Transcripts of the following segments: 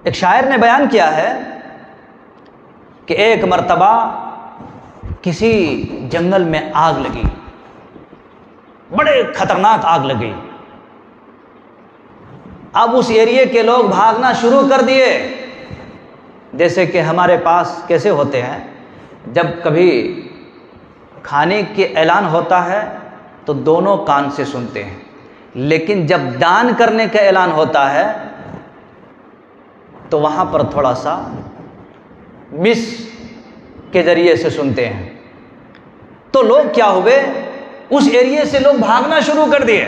ایک شاعر نے بیان کیا ہے کہ ایک مرتبہ کسی جنگل میں آگ لگی، بڑے خطرناک آگ لگی۔ اب اس ایریے کے لوگ بھاگنا شروع کر دیے، جیسے کہ ہمارے پاس کیسے ہوتے ہیں، جب کبھی کھانے کے اعلان ہوتا ہے تو دونوں کان سے سنتے ہیں، لیکن جب دان کرنے کا اعلان ہوتا ہے تو وہاں پر تھوڑا سا مس کے ذریعے سے سنتے ہیں۔ تو لوگ کیا ہوئے، اس ایریے سے لوگ بھاگنا شروع کر دیے۔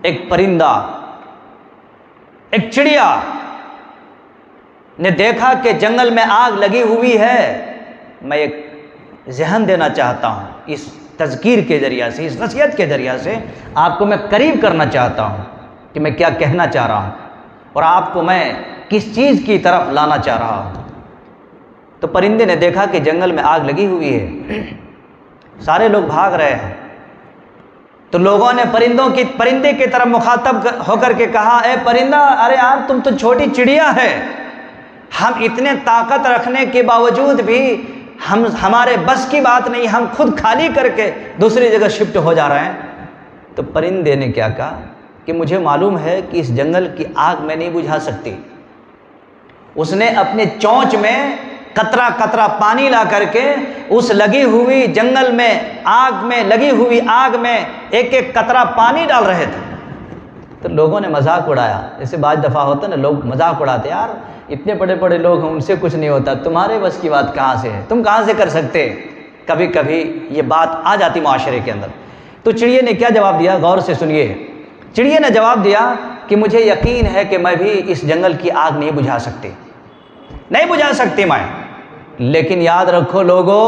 ایک پرندہ، ایک چڑیا نے دیکھا کہ جنگل میں آگ لگی ہوئی ہے۔ میں ایک ذہن دینا چاہتا ہوں، اس تذکیر کے ذریعے سے، اس نصیحت کے ذریعے سے آپ کو میں قریب کرنا چاہتا ہوں کہ میں کیا کہنا چاہ رہا ہوں اور آپ کو میں کس چیز کی طرف لانا چاہ رہا ہوں۔ تو پرندے نے دیکھا کہ جنگل میں آگ لگی ہوئی ہے، سارے لوگ بھاگ رہے ہیں۔ تو لوگوں نے پرندے کی طرف مخاطب ہو کر کے کہا، اے پرندہ، ارے یار تم تو چھوٹی چڑیا ہے، ہم اتنے طاقت رکھنے کے باوجود بھی ہمارے بس کی بات نہیں، ہم خود خالی کر کے دوسری جگہ شفٹ ہو جا رہے ہیں۔ تو پرندے نے کیا کہا کہ مجھے معلوم ہے کہ اس جنگل کی آگ میں نہیں بجھا سکتی۔ اس نے اپنے چونچ میں قطرہ قطرہ پانی لا کر کے اس لگی ہوئی جنگل میں آگ میں لگی ہوئی آگ میں ایک ایک قطرہ پانی ڈال رہے تھے۔ تو لوگوں نے مذاق اڑایا، جیسے بعض دفعہ ہوتا نا، لوگ مذاق اڑاتے، یار اتنے بڑے بڑے لوگ ہیں، ان سے کچھ نہیں ہوتا، تمہارے بس کی بات کہاں سے ہے، تم کہاں سے کر سکتے۔ کبھی کبھی یہ بات آ جاتی معاشرے کے اندر۔ تو چڑیے نے کیا جواب دیا، غور سے سنیے۔ چڑیے نے جواب دیا کہ مجھے یقین ہے کہ میں بھی اس جنگل کی آگ نہیں بجھا سکتی میں، لیکن یاد رکھو لوگو،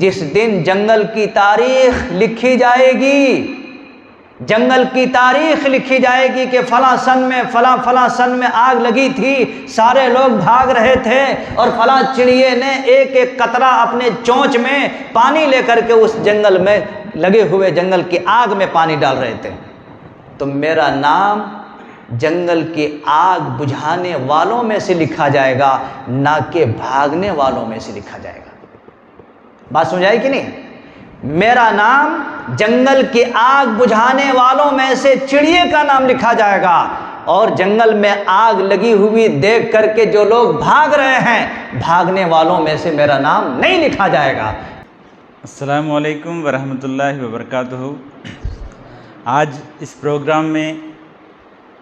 جس دن جنگل کی تاریخ لکھی جائے گی، جنگل کی تاریخ لکھی جائے گی کہ فلاں سن میں فلاں سن میں آگ لگی تھی، سارے لوگ بھاگ رہے تھے اور فلاں چڑیے نے ایک ایک قطرہ اپنے چونچ میں پانی لے کر کے اس جنگل میں لگے ہوئے جنگل کی آگ میں پانی ڈال رہے تھے، تو میرا نام جنگل کی آگ بجھانے والوں میں سے لکھا جائے گا، نہ کہ بھاگنے والوں میں سے لکھا جائے گا۔ بات سمجھ آئی کہ نہیں؟ میرا نام جنگل کی آگ بجھانے والوں میں سے چڑیے کا نام لکھا جائے گا، اور جنگل میں آگ لگی ہوئی دیکھ کر کے جو لوگ بھاگ رہے ہیں، بھاگنے والوں میں سے میرا نام نہیں لکھا جائے گا۔ السلام علیکم ورحمۃ اللہ وبرکاتہ۔ آج اس پروگرام میں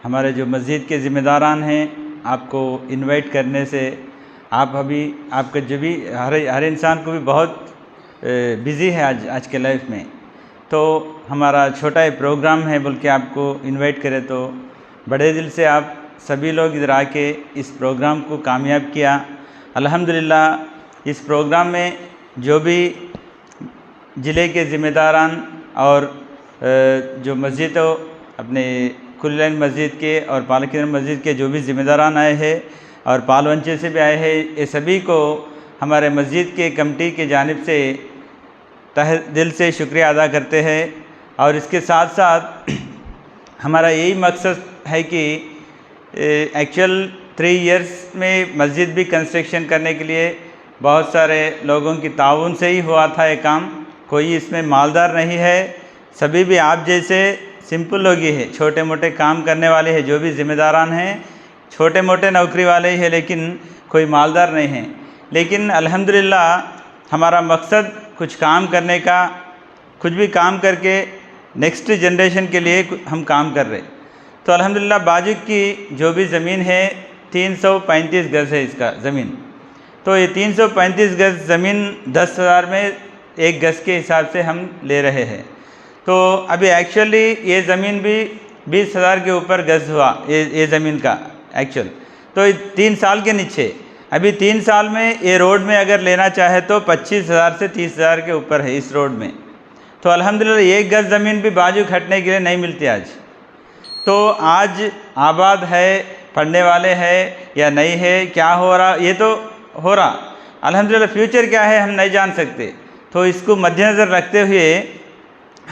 ہمارے جو مسجد کے ذمہ داران ہیں، آپ کو انوائٹ کرنے سے، آپ کا جو بھی ہر انسان کو بھی بہت بزی ہے آج کے لائف میں، تو ہمارا چھوٹا یہ پروگرام ہے بول کے آپ کو انوائٹ کرے، تو بڑے دل سے آپ سبھی لوگ ادھر آ کے اس پروگرام کو کامیاب کیا۔ الحمدللہ اس پروگرام میں جو بھی ضلع کے ذمہ داران اور جو مسجد ہو، اپنے کھلی لائن مسجد کے اور پالکرم مسجد کے جو بھی ذمہ داران آئے ہیں اور پالونچے سے بھی آئے ہیں، یہ سبھی کو ہمارے مسجد کے کمیٹی کی جانب سے تہ دل سے شکریہ ادا کرتے ہیں۔ اور اس کے ساتھ ساتھ ہمارا یہی مقصد ہے کہ ایکچوئل 3 ایئرس میں مسجد بھی کنسٹرکشن کرنے کے لیے بہت سارے لوگوں کی تعاون سے ہی ہوا تھا یہ کام، کوئی اس میں مالدار نہیں ہے، سبھی بھی آپ جیسے سمپل لوگ ہی ہیں، چھوٹے موٹے کام کرنے والے ہیں، جو بھی ذمہ داران ہیں چھوٹے موٹے نوکری والے ہی ہیں، لیکن کوئی مالدار نہیں ہیں۔ لیکن الحمدللہ ہمارا مقصد کچھ کام کرنے کا، کچھ بھی کام کر کے نیکسٹ جنریشن کے لیے ہم کام کر رہے۔ تو الحمدللہ باجو کی جو بھی زمین ہے 335 گز ہے اس کا زمین، تو یہ 335 گز زمین 10,000 میں 1 گز کے حساب سے ہم لے رہے ہیں۔ تو ابھی ایکچولی یہ زمین بھی 20,000 کے اوپر گز ہوا یہ زمین کا ایکچوئل، تو 3 سال کے نیچے، ابھی 3 سال میں یہ روڈ میں اگر لینا چاہے تو 25,000 سے 30,000 کے اوپر ہے اس روڈ میں۔ تو الحمدللہ 1 گز زمین بھی باجو کھٹنے کے لیے نہیں ملتی آج۔ تو آج آباد ہے، پڑھنے والے ہیں یا نہیں ہے، کیا ہو رہا، یہ تو ہو رہا، الحمدللہ فیوچر کیا ہے ہم نہیں جان سکتے۔ تو اس کو مد نظر رکھتے ہوئے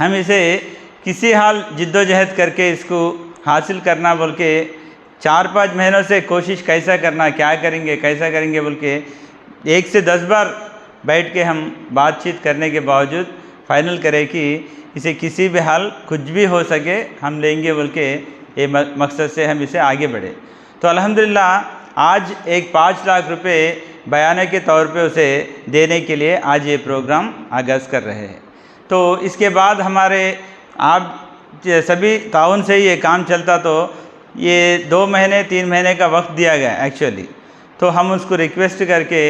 ہم اسے کسی حال جد و جہد کر کے اس کو حاصل کرنا بول کے 4-5 مہینوں سے کوشش کیسا کرنا، کیا کیسا کریں گے بول کے 1 سے 10 بار بیٹھ کے ہم بات چیت کرنے کے باوجود فائنل کرے کہ اسے کسی بھی حال کچھ بھی ہو سکے ہم لیں گے بول کے یہ مقصد سے ہم اسے آگے بڑھے. تو الحمدللہ آج ایک 5 لاکھ روپے بیانہ کے طور پہ اسے دینے کے لیے آج یہ پروگرام آغاز کر رہے ہیں. تو اس کے بعد ہمارے آپ سبھی تعاون سے یہ کام چلتا، تو یہ 2 مہینے 3 مہینے کا وقت دیا گیا ایکچولی. تو ہم اس کو ریکویسٹ کر کے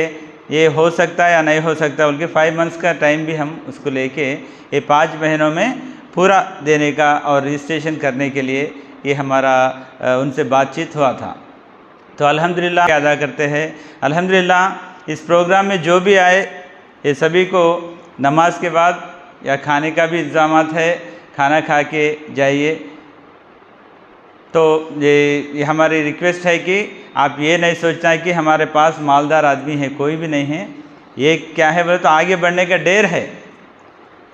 یہ ہو سکتا ہے یا نہیں ہو سکتا بلکہ 5 منتھس کا ٹائم بھی ہم اس کو لے کے یہ 5 مہینوں میں پورا دینے کا اور رجسٹریشن کرنے کے لیے یہ ہمارا ان سے بات چیت ہوا تھا. تو الحمدللہ ادا کرتے ہیں. الحمدللہ اس پروگرام میں جو بھی آئے یہ سبھی کو نماز کے بعد یا کھانے کا بھی انتظامات ہے، کھانا کھا کے جائیے. تو یہ ہماری ریکویسٹ ہے کہ آپ یہ نہیں سوچنا ہے کہ ہمارے پاس مالدار آدمی ہے، کوئی بھی نہیں ہے. یہ کیا ہے بولے تو آگے بڑھنے کا ڈیر ہے،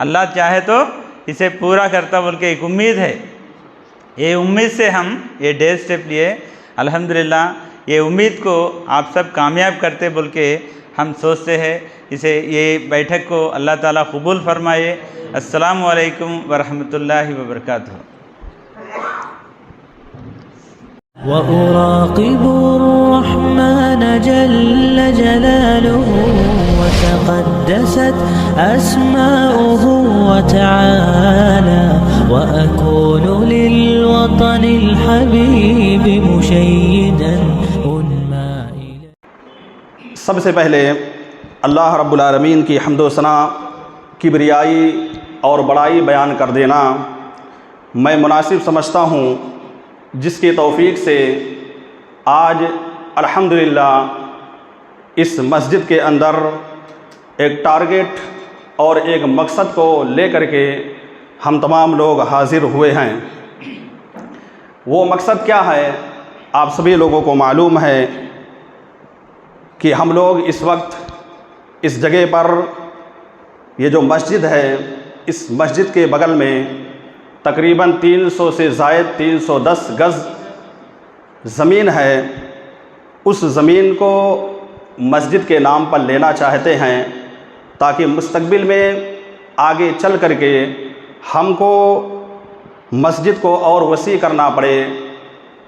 اللہ چاہے تو اسے پورا کرتا بول کے ایک امید ہے. یہ امید سے ہم یہ ڈیر سٹیپ لیے. الحمدللہ یہ امید کو آپ سب کامیاب کرتے بول کے ہم سوچتے ہیں. اسے یہ بیٹھک کو اللہ تعالیٰ قبول فرمائے. السلام علیکم ورحمۃ اللہ وبرکاتہ. وأراقب الرحمن جل جلاله وتقدست أسماؤه وتعالى وأكون للوطن الحبيب مشيدا أنمى إليه. سب سے پہلے اللہ رب العالمین کی حمد و ثنا، کبریائی اور بڑائی بیان کر دینا میں مناسب سمجھتا ہوں، جس کی توفیق سے آج الحمدللہ اس مسجد کے اندر ایک ٹارگٹ اور ایک مقصد کو لے کر کے ہم تمام لوگ حاضر ہوئے ہیں. وہ مقصد کیا ہے آپ سبھی لوگوں کو معلوم ہے کہ ہم لوگ اس وقت اس جگہ پر یہ جو مسجد ہے، اس مسجد کے بغل میں تقریباً 300 سے زائد 310 گز زمین ہے. اس زمین کو مسجد کے نام پر لینا چاہتے ہیں تاکہ مستقبل میں آگے چل کر کے ہم کو مسجد کو اور وسیع کرنا پڑے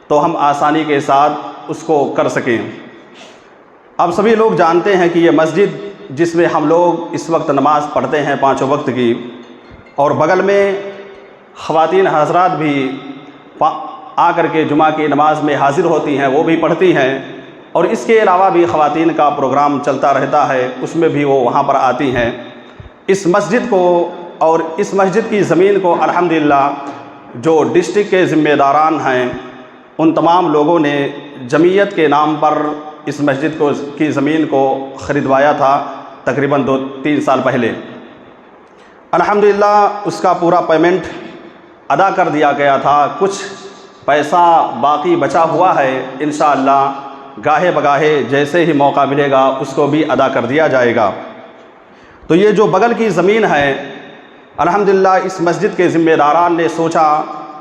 تو ہم آسانی کے ساتھ اس کو کر سکیں. اب سبھی لوگ جانتے ہیں کہ یہ مسجد جس میں ہم لوگ اس وقت نماز پڑھتے ہیں 5 وقت کی، اور بغل میں خواتین حضرات بھی آ کر کے جمعہ کی نماز میں حاضر ہوتی ہیں، وہ بھی پڑھتی ہیں، اور اس کے علاوہ بھی خواتین کا پروگرام چلتا رہتا ہے، اس میں بھی وہ وہاں پر آتی ہیں. اس مسجد کو اور اس مسجد کی زمین کو الحمدللہ جو ڈسٹرکٹ کے ذمہ داران ہیں ان تمام لوگوں نے جمعیت کے نام پر اس مسجد کی زمین کو خریدوایا تھا تقریباً 2-3 سال پہلے. الحمدللہ اس کا پورا پیمنٹ ادا کر دیا گیا تھا. کچھ پیسہ باقی بچا ہوا ہے، انشاءاللہ گاہے بگاہے جیسے ہی موقع ملے گا اس کو بھی ادا کر دیا جائے گا. تو یہ جو بغل کی زمین ہے الحمدللہ اس مسجد کے ذمہ داران نے سوچا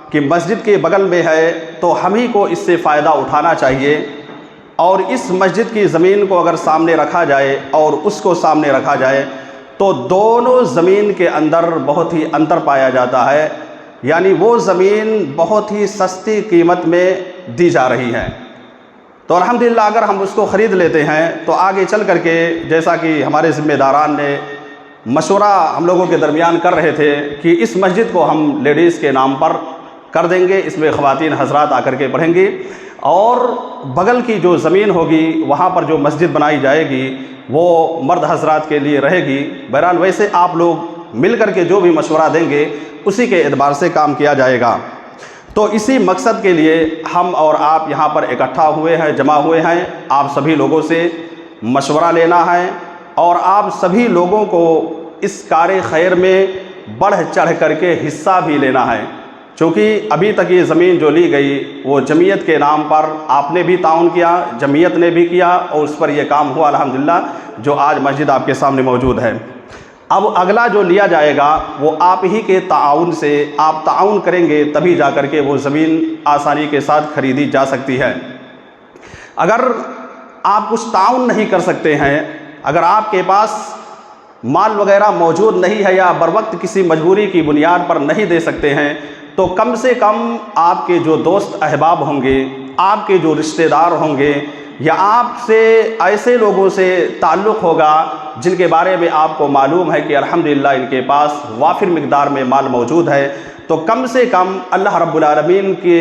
کہ مسجد کے بغل میں ہے تو ہم ہی کو اس سے فائدہ اٹھانا چاہیے، اور اس مسجد کی زمین کو اگر سامنے رکھا جائے اور اس کو سامنے رکھا جائے تو دونوں زمین کے اندر بہت ہی انتر پایا جاتا ہے. یعنی وہ زمین بہت ہی سستی قیمت میں دی جا رہی ہے. تو الحمدللہ اگر ہم اس کو خرید لیتے ہیں تو آگے چل کر کے جیسا کہ ہمارے ذمہ داران نے مشورہ ہم لوگوں کے درمیان کر رہے تھے کہ اس مسجد کو ہم لیڈیز کے نام پر کر دیں گے، اس میں خواتین حضرات آ کر کے پڑھیں گی، اور بغل کی جو زمین ہوگی وہاں پر جو مسجد بنائی جائے گی وہ مرد حضرات کے لیے رہے گی. بہرحال ویسے آپ لوگ مل کر کے جو بھی مشورہ دیں گے اسی کے اعتبار سے کام کیا جائے گا. تو اسی مقصد کے لیے ہم اور آپ یہاں پر اکٹھا ہوئے ہیں، جمع ہوئے ہیں. آپ سبھی لوگوں سے مشورہ لینا ہے اور آپ سبھی لوگوں کو اس کار خیر میں بڑھ چڑھ کر کے حصہ بھی لینا ہے. چونکہ ابھی تک یہ زمین جو لی گئی وہ جمعیت کے نام پر آپ نے بھی تعاون کیا، جمعیت نے بھی کیا، اور اس پر یہ کام ہوا الحمدللہ جو آج مسجد آپ کے سامنے موجود ہے. اب اگلا جو لیا جائے گا وہ آپ ہی کے تعاون سے، آپ تعاون کریں گے تبھی جا کر کے وہ زمین آسانی کے ساتھ خریدی جا سکتی ہے۔ اگر آپ کچھ تعاون نہیں کر سکتے ہیں، اگر آپ کے پاس مال وغیرہ موجود نہیں ہے یا بروقت کسی مجبوری کی بنیاد پر نہیں دے سکتے ہیں، تو کم سے کم آپ کے جو دوست احباب ہوں گے، آپ کے جو رشتہ دار ہوں گے، یا آپ سے ایسے لوگوں سے تعلق ہوگا جن کے بارے میں آپ کو معلوم ہے کہ الحمدللہ ان کے پاس وافر مقدار میں مال موجود ہے، تو کم سے کم اللہ رب العالمین کے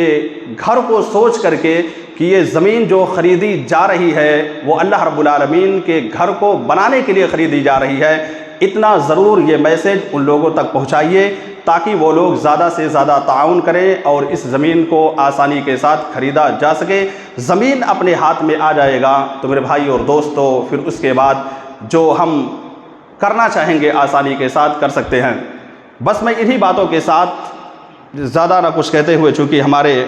گھر کو سوچ کر کے کہ یہ زمین جو خریدی جا رہی ہے وہ اللہ رب العالمین کے گھر کو بنانے کے لیے خریدی جا رہی ہے، اتنا ضرور یہ میسیج ان لوگوں تک پہنچائیے تاکہ وہ لوگ زیادہ سے زیادہ تعاون کریں اور اس زمین کو آسانی کے ساتھ خریدا جا سکے۔ زمین اپنے ہاتھ میں آ جائے گا تو میرے بھائی اور دوستو، پھر اس کے بعد جو ہم کرنا چاہیں گے آسانی کے ساتھ کر سکتے ہیں۔ بس میں انہی باتوں کے ساتھ زیادہ نہ کچھ کہتے ہوئے، چونکہ ہمارے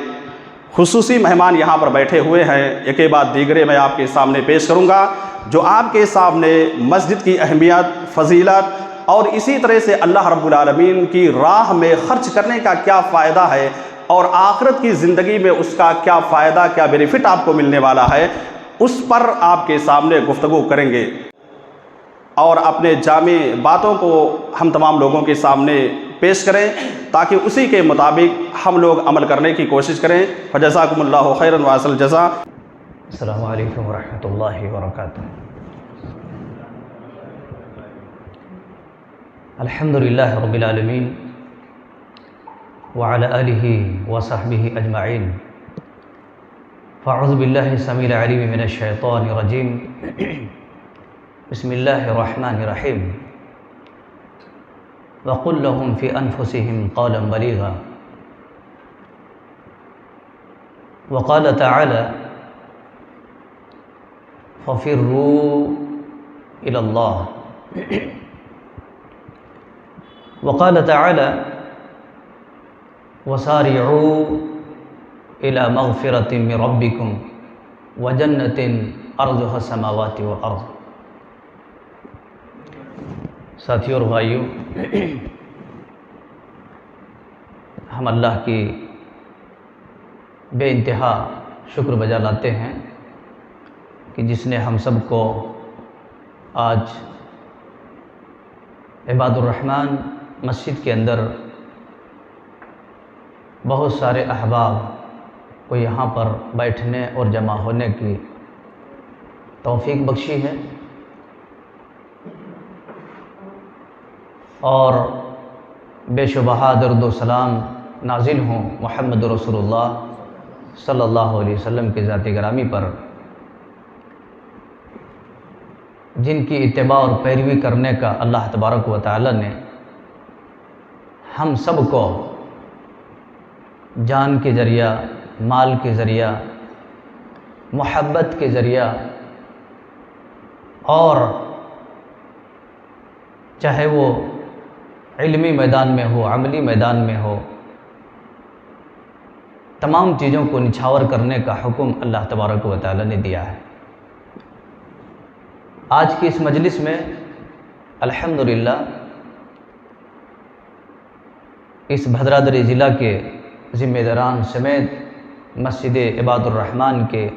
خصوصی مہمان یہاں پر بیٹھے ہوئے ہیں، ایک کے بعد دیگرے میں آپ کے سامنے پیش کروں گا جو آپ کے سامنے مسجد کی اہمیت، فضیلت اور اسی طرح سے اللہ رب العالمین کی راہ میں خرچ کرنے کا کیا فائدہ ہے اور آخرت کی زندگی میں اس کا کیا فائدہ، کیا بینیفٹ آپ کو ملنے والا ہے، اس پر آپ کے سامنے گفتگو کریں گے اور اپنے جامع باتوں کو ہم تمام لوگوں کے سامنے پیش کریں تاکہ اسی کے مطابق ہم لوگ عمل کرنے کی کوشش کریں۔ فجزاکم اللہ خیرا واحسن الجزاء۔ السلام علیکم ورحمۃ اللہ وبرکاتہ۔ الحمد للہ رب العالمین وعلی آلہ وصحبہ اجمعین۔ فاعوذ باللہ السمیع العلیم من الشیطان الرجیم۔ بسم اللہ الرحمن الرحیم۔ وقل لهم في أنفسهم قولا بليغا۔ وقال تعالى ففروا إلى الله۔ وقال تعالى وسارعوا إلى مغفرة من ربكم وجنة أرضها السماوات والأرض۔ ساتھیوں اور بھائیوں، ہم اللہ کی بے انتہا شکر بجا لاتے ہیں کہ جس نے ہم سب کو آج عباد الرحمن مسجد کے اندر بہت سارے احباب کو یہاں پر بیٹھنے اور جمع ہونے کی توفیق بخشی ہے، اور بے شبہ درود و سلام نازل ہوں محمد رسول اللہ صلی اللہ علیہ وسلم کے ذات گرامی پر، جن کی اتباع اور پیروی کرنے کا اللہ تبارک و تعالی نے ہم سب کو جان کے ذریعہ، مال کے ذریعہ، محبت کے ذریعہ، اور چاہے وہ علمی میدان میں ہو، عملی میدان میں ہو، تمام چیزوں کو نچھاور کرنے کا حکم اللہ تبارک و تعالی نے دیا ہے۔ آج کی اس مجلس میں الحمدللہ اس بھدرادری ضلع کے ذمہ داران سمیت مسجد عباد الرحمن کے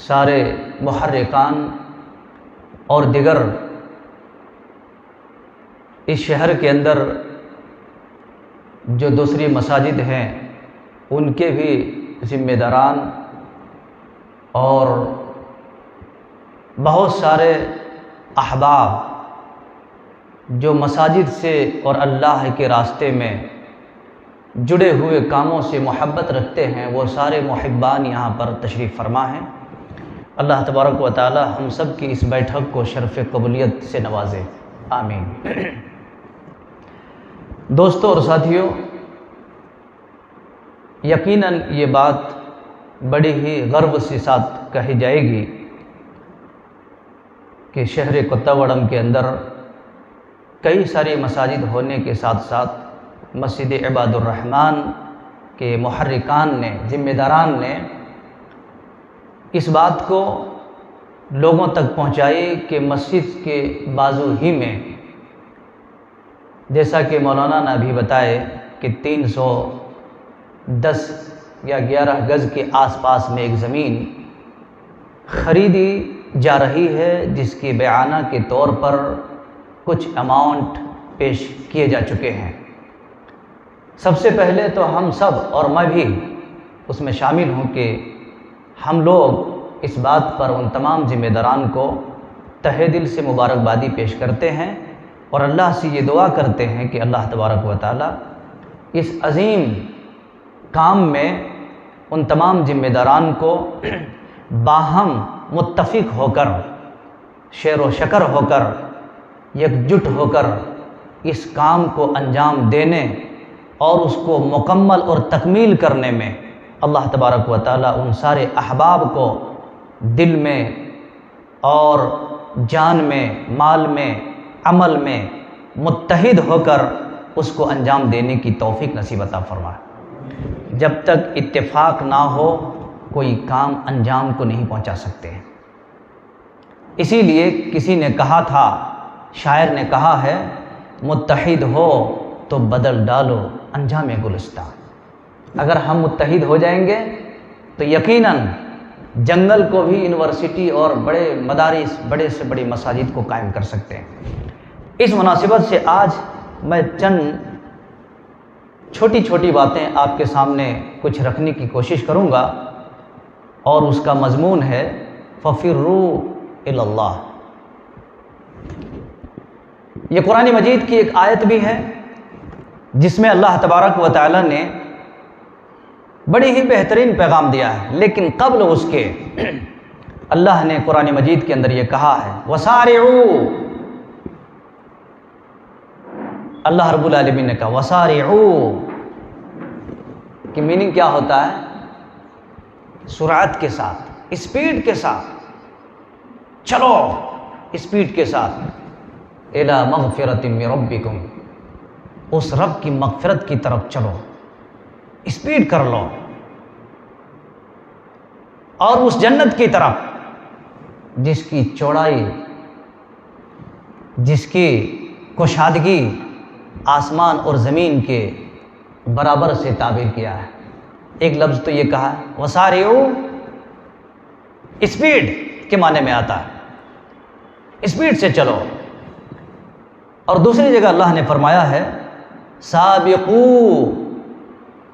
سارے محرکان اور دیگر اس شہر کے اندر جو دوسری مساجد ہیں ان کے بھی ذمہ داران اور بہت سارے احباب جو مساجد سے اور اللہ کے راستے میں جڑے ہوئے کاموں سے محبت رکھتے ہیں، وہ سارے محبان یہاں پر تشریف فرما ہیں۔ اللہ تبارک و تعالی ہم سب کی اس بیٹھک کو شرف قبولیت سے نوازے، آمین۔ دوستوں اور ساتھیوں، یقیناً یہ بات بڑی ہی غرو کے ساتھ کہی جائے گی کہ شہر کوتاواڑم کے اندر کئی ساری مساجد ہونے کے ساتھ ساتھ مسجد عباد الرحمن کے محرکان نے، ذمہ داران نے اس بات کو لوگوں تک پہنچائی کہ مسجد کے بازو ہی میں، جیسا کہ مولانا نے ابھی بتائے کہ 310 یا 11 گز کے آس پاس میں ایک زمین خریدی جا رہی ہے، جس کی بیعانہ کے طور پر کچھ اماؤنٹ پیش کیے جا چکے ہیں۔ سب سے پہلے تو ہم سب اور میں بھی اس میں شامل ہوں کہ ہم لوگ اس بات پر ان تمام ذمہ داران کو تہہ دل سے مبارکبادی پیش کرتے ہیں اور اللہ سے یہ دعا کرتے ہیں کہ اللہ تبارک و تعالی اس عظیم کام میں ان تمام ذمہ داران کو باہم متفق ہو کر، شیر و شکر ہو کر، یکجٹ ہو کر اس کام کو انجام دینے اور اس کو مکمل اور تکمیل کرنے میں اللہ تبارک و تعالی ان سارے احباب کو دل میں اور جان میں، مال میں، عمل میں متحد ہو کر اس کو انجام دینے کی توفیق نصیب عطا فرمائے۔ جب تک اتفاق نہ ہو کوئی کام انجام کو نہیں پہنچا سکتے۔ اسی لیے کسی نے کہا تھا، شاعر نے کہا ہے، متحد ہو تو بدل ڈالو انجام گلستان۔ اگر ہم متحد ہو جائیں گے تو یقیناً جنگل کو بھی یونیورسٹی اور بڑے مدارس، بڑے سے بڑی مساجد کو قائم کر سکتے ہیں۔ اس مناسبت سے آج میں چند چھوٹی چھوٹی باتیں آپ کے سامنے کچھ رکھنے کی کوشش کروں گا، اور اس کا مضمون ہے فَفِرُّوا إِلَى اللَّهِ۔ یہ قرآن مجید کی ایک آیت بھی ہے جس میں اللہ تبارک و تعالی نے بڑی ہی بہترین پیغام دیا ہے، لیکن قبل اس کے اللہ نے قرآن مجید کے اندر یہ کہا ہے وَسَارِعُوا۔ اللہ رب العالمین نے کہا وَسَارِعُوا، کہ میننگ کیا ہوتا ہے؟ سرعت کے ساتھ، اسپیڈ کے ساتھ چلو، اسپیڈ کے ساتھ اِلَى مَغْفِرَةٍ مِّن رَبِّكُمْ، اس رب کی مغفرت کی طرف چلو، اسپیڈ کر لو، اور اس جنت کی طرف جس کی چوڑائی، جس کی کشادگی آسمان اور زمین کے برابر سے تعبیر کیا ہے۔ ایک لفظ تو یہ کہا ہے وَسَارِعُوا، اسپیڈ کے معنی میں آتا ہے، اسپیڈ سے چلو۔ اور دوسری جگہ اللہ نے فرمایا ہے سابقوا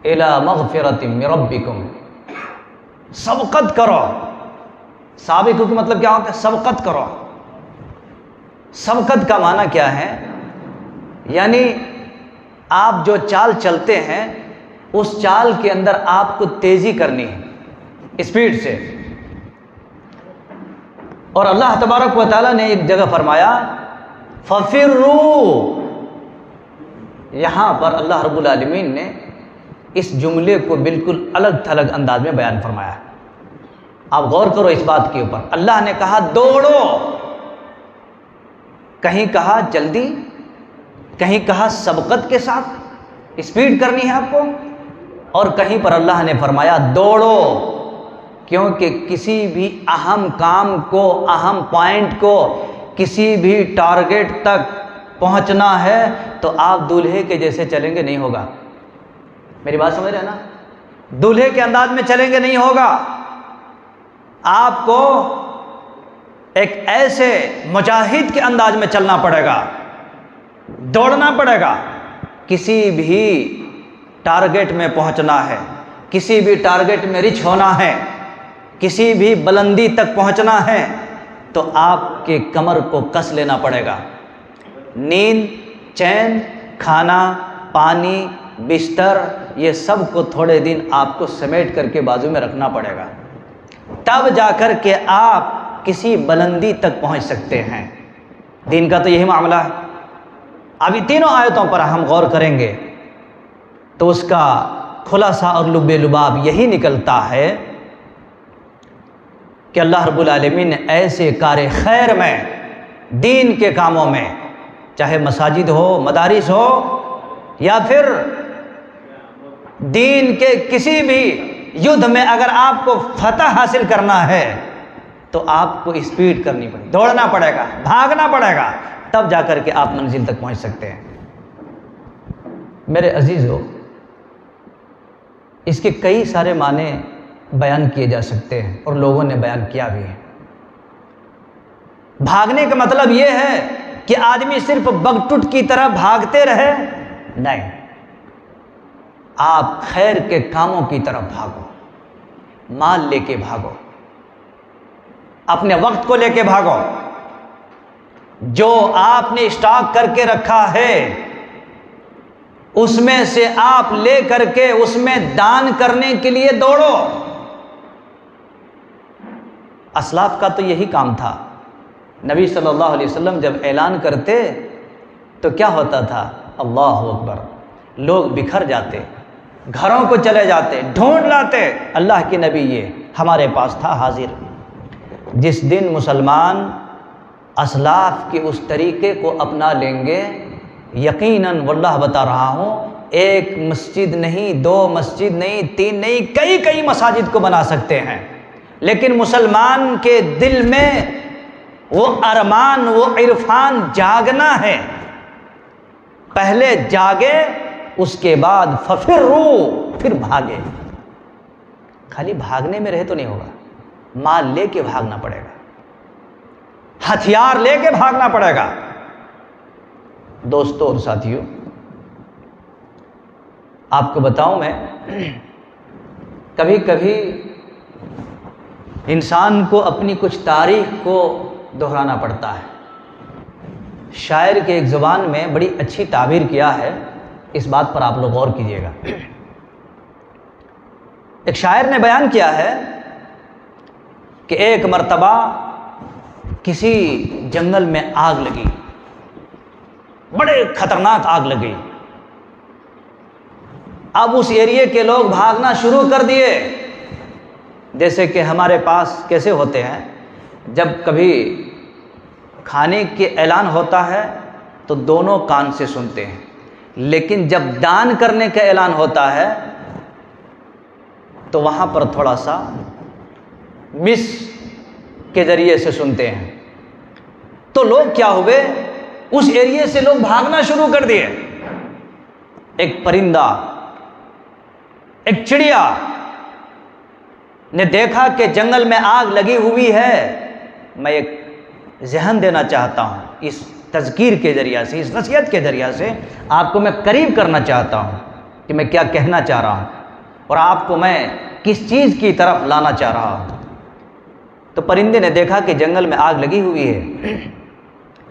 الی مغفرۃ من ربکم، سبقت کرو۔ سابقوا کا مطلب کیا ہوتا ہے؟ سبقت کرو۔ سبقت کا معنی کیا ہے؟ یعنی آپ جو چال چلتے ہیں اس چال کے اندر آپ کو تیزی کرنی ہے، اسپیڈ سے۔ اور اللہ تبارک و تعالیٰ نے ایک جگہ فرمایا فَفِرُّوا، یہاں پر اللہ رب العالمین نے اس جملے کو بالکل الگ تھلگ انداز میں بیان فرمایا ہے۔ آپ غور کرو اس بات کے اوپر، اللہ نے کہا دوڑو، کہیں کہا جلدی، کہیں کہا سبقت کے ساتھ، اسپیڈ کرنی ہے آپ کو، اور کہیں پر اللہ نے فرمایا دوڑو، کیونکہ کسی بھی اہم کام کو، اہم پوائنٹ کو، کسی بھی ٹارگٹ تک پہنچنا ہے تو آپ دولہے کے جیسے چلیں گے نہیں ہوگا۔ میری بات سمجھ رہے ہیں نا؟ دولہے کے انداز میں چلیں گے نہیں ہوگا، آپ کو ایک ایسے مجاہد کے انداز میں چلنا پڑے گا، دوڑنا پڑے گا۔ کسی بھی ٹارگٹ میں پہنچنا ہے، کسی بھی ٹارگٹ میں ریچ ہونا ہے، کسی بھی بلندی تک پہنچنا ہے تو آپ کے کمر کو کس لینا پڑے گا۔ نیند، چین، کھانا، پانی، بستر، یہ سب کو تھوڑے دن آپ کو سمیٹ کر کے بازو میں رکھنا پڑے گا، تب جا کر کے آپ کسی بلندی تک پہنچ سکتے ہیں۔ دین کا تو یہی معاملہ ہے۔ ابھی تینوں آیتوں پر ہم غور کریں گے تو اس کا خلاصہ اور لب لباب یہی نکلتا ہے کہ اللہ رب العالمین نے ایسے کار خیر میں، دین کے کاموں میں، چاہے مساجد ہو، مدارس ہو، یا پھر دین کے کسی بھی یدھ میں اگر آپ کو فتح حاصل کرنا ہے تو آپ کو اسپیڈ کرنی پڑے گی، دوڑنا پڑے گا، بھاگنا پڑے گا، تب جا کر کے آپ منزل تک پہنچ سکتے ہیں۔ میرے عزیزو، اس کے کئی سارے معنی بیان کیے جا سکتے ہیں اور لوگوں نے بیان کیا بھی ہے۔ بھاگنے کا مطلب یہ ہے کہ آدمی صرف بگٹٹ کی طرح بھاگتے رہے، نہیں، آپ خیر کے کاموں کی طرف بھاگو، مال لے کے بھاگو، اپنے وقت کو لے کے بھاگو، جو آپ نے اسٹاک کر کے رکھا ہے اس میں سے آپ لے کر کے اس میں دان کرنے کے لیے دوڑو۔ اسلاف کا تو یہی کام تھا۔ نبی صلی اللہ علیہ وسلم جب اعلان کرتے تو کیا ہوتا تھا؟ اللہ اکبر، لوگ بکھر جاتے، گھروں کو چلے جاتے، ڈھونڈ لاتے، اللہ کے نبی یہ ہمارے پاس تھا حاضر۔ جس دن مسلمان اسلاف کے اس طریقے کو اپنا لیں گے، یقیناً واللہ بتا رہا ہوں، ایک مسجد نہیں، دو مسجد نہیں، تین نہیں، کئی مساجد کو بنا سکتے ہیں، لیکن مسلمان کے دل میں وہ ارمان، وہ عرفان جاگنا ہے۔ پہلے جاگے، اس کے بعد ففروا، پھر بھاگے۔ خالی بھاگنے میں رہے تو نہیں ہوگا، مال لے کے بھاگنا پڑے گا، ہتھیار لے کے بھاگنا پڑے گا۔ دوستوں اور ساتھیوں، آپ کو بتاؤں میں، کبھی کبھی انسان کو اپنی کچھ تاریخ کو دہرانا پڑتا ہے۔ شاعر کے ایک زبان میں بڑی اچھی تعبیر کیا ہے، اس بات پر آپ لوگ غور کیجیے گا۔ ایک شاعر نے بیان کیا ہے کہ ایک مرتبہ کسی جنگل میں آگ لگی، بڑے خطرناک آگ لگی۔ اب اس ایریے کے لوگ بھاگنا شروع کر دیے، جیسے کہ ہمارے پاس کیسے ہوتے ہیں، جب کبھی کھانے کے اعلان ہوتا ہے تو دونوں کان سے سنتے ہیں، لیکن جب دان کرنے کا اعلان ہوتا ہے تو وہاں پر تھوڑا سا مس کے ذریعے سے سنتے ہیں۔ تو لوگ کیا ہوئے، اس ایریے سے لوگ بھاگنا شروع کر دیے۔ ایک پرندہ، ایک چڑیا نے دیکھا کہ جنگل میں آگ لگی ہوئی ہے۔ میں ایک ذہن دینا چاہتا ہوں، اس تذکیر کے ذریعہ سے، اس نصیحت کے ذریعہ سے آپ کو میں قریب کرنا چاہتا ہوں کہ میں کیا کہنا چاہ رہا ہوں اور آپ کو میں کس چیز کی طرف لانا چاہ رہا ہوں۔ تو پرندے نے دیکھا کہ جنگل میں آگ لگی ہوئی ہے،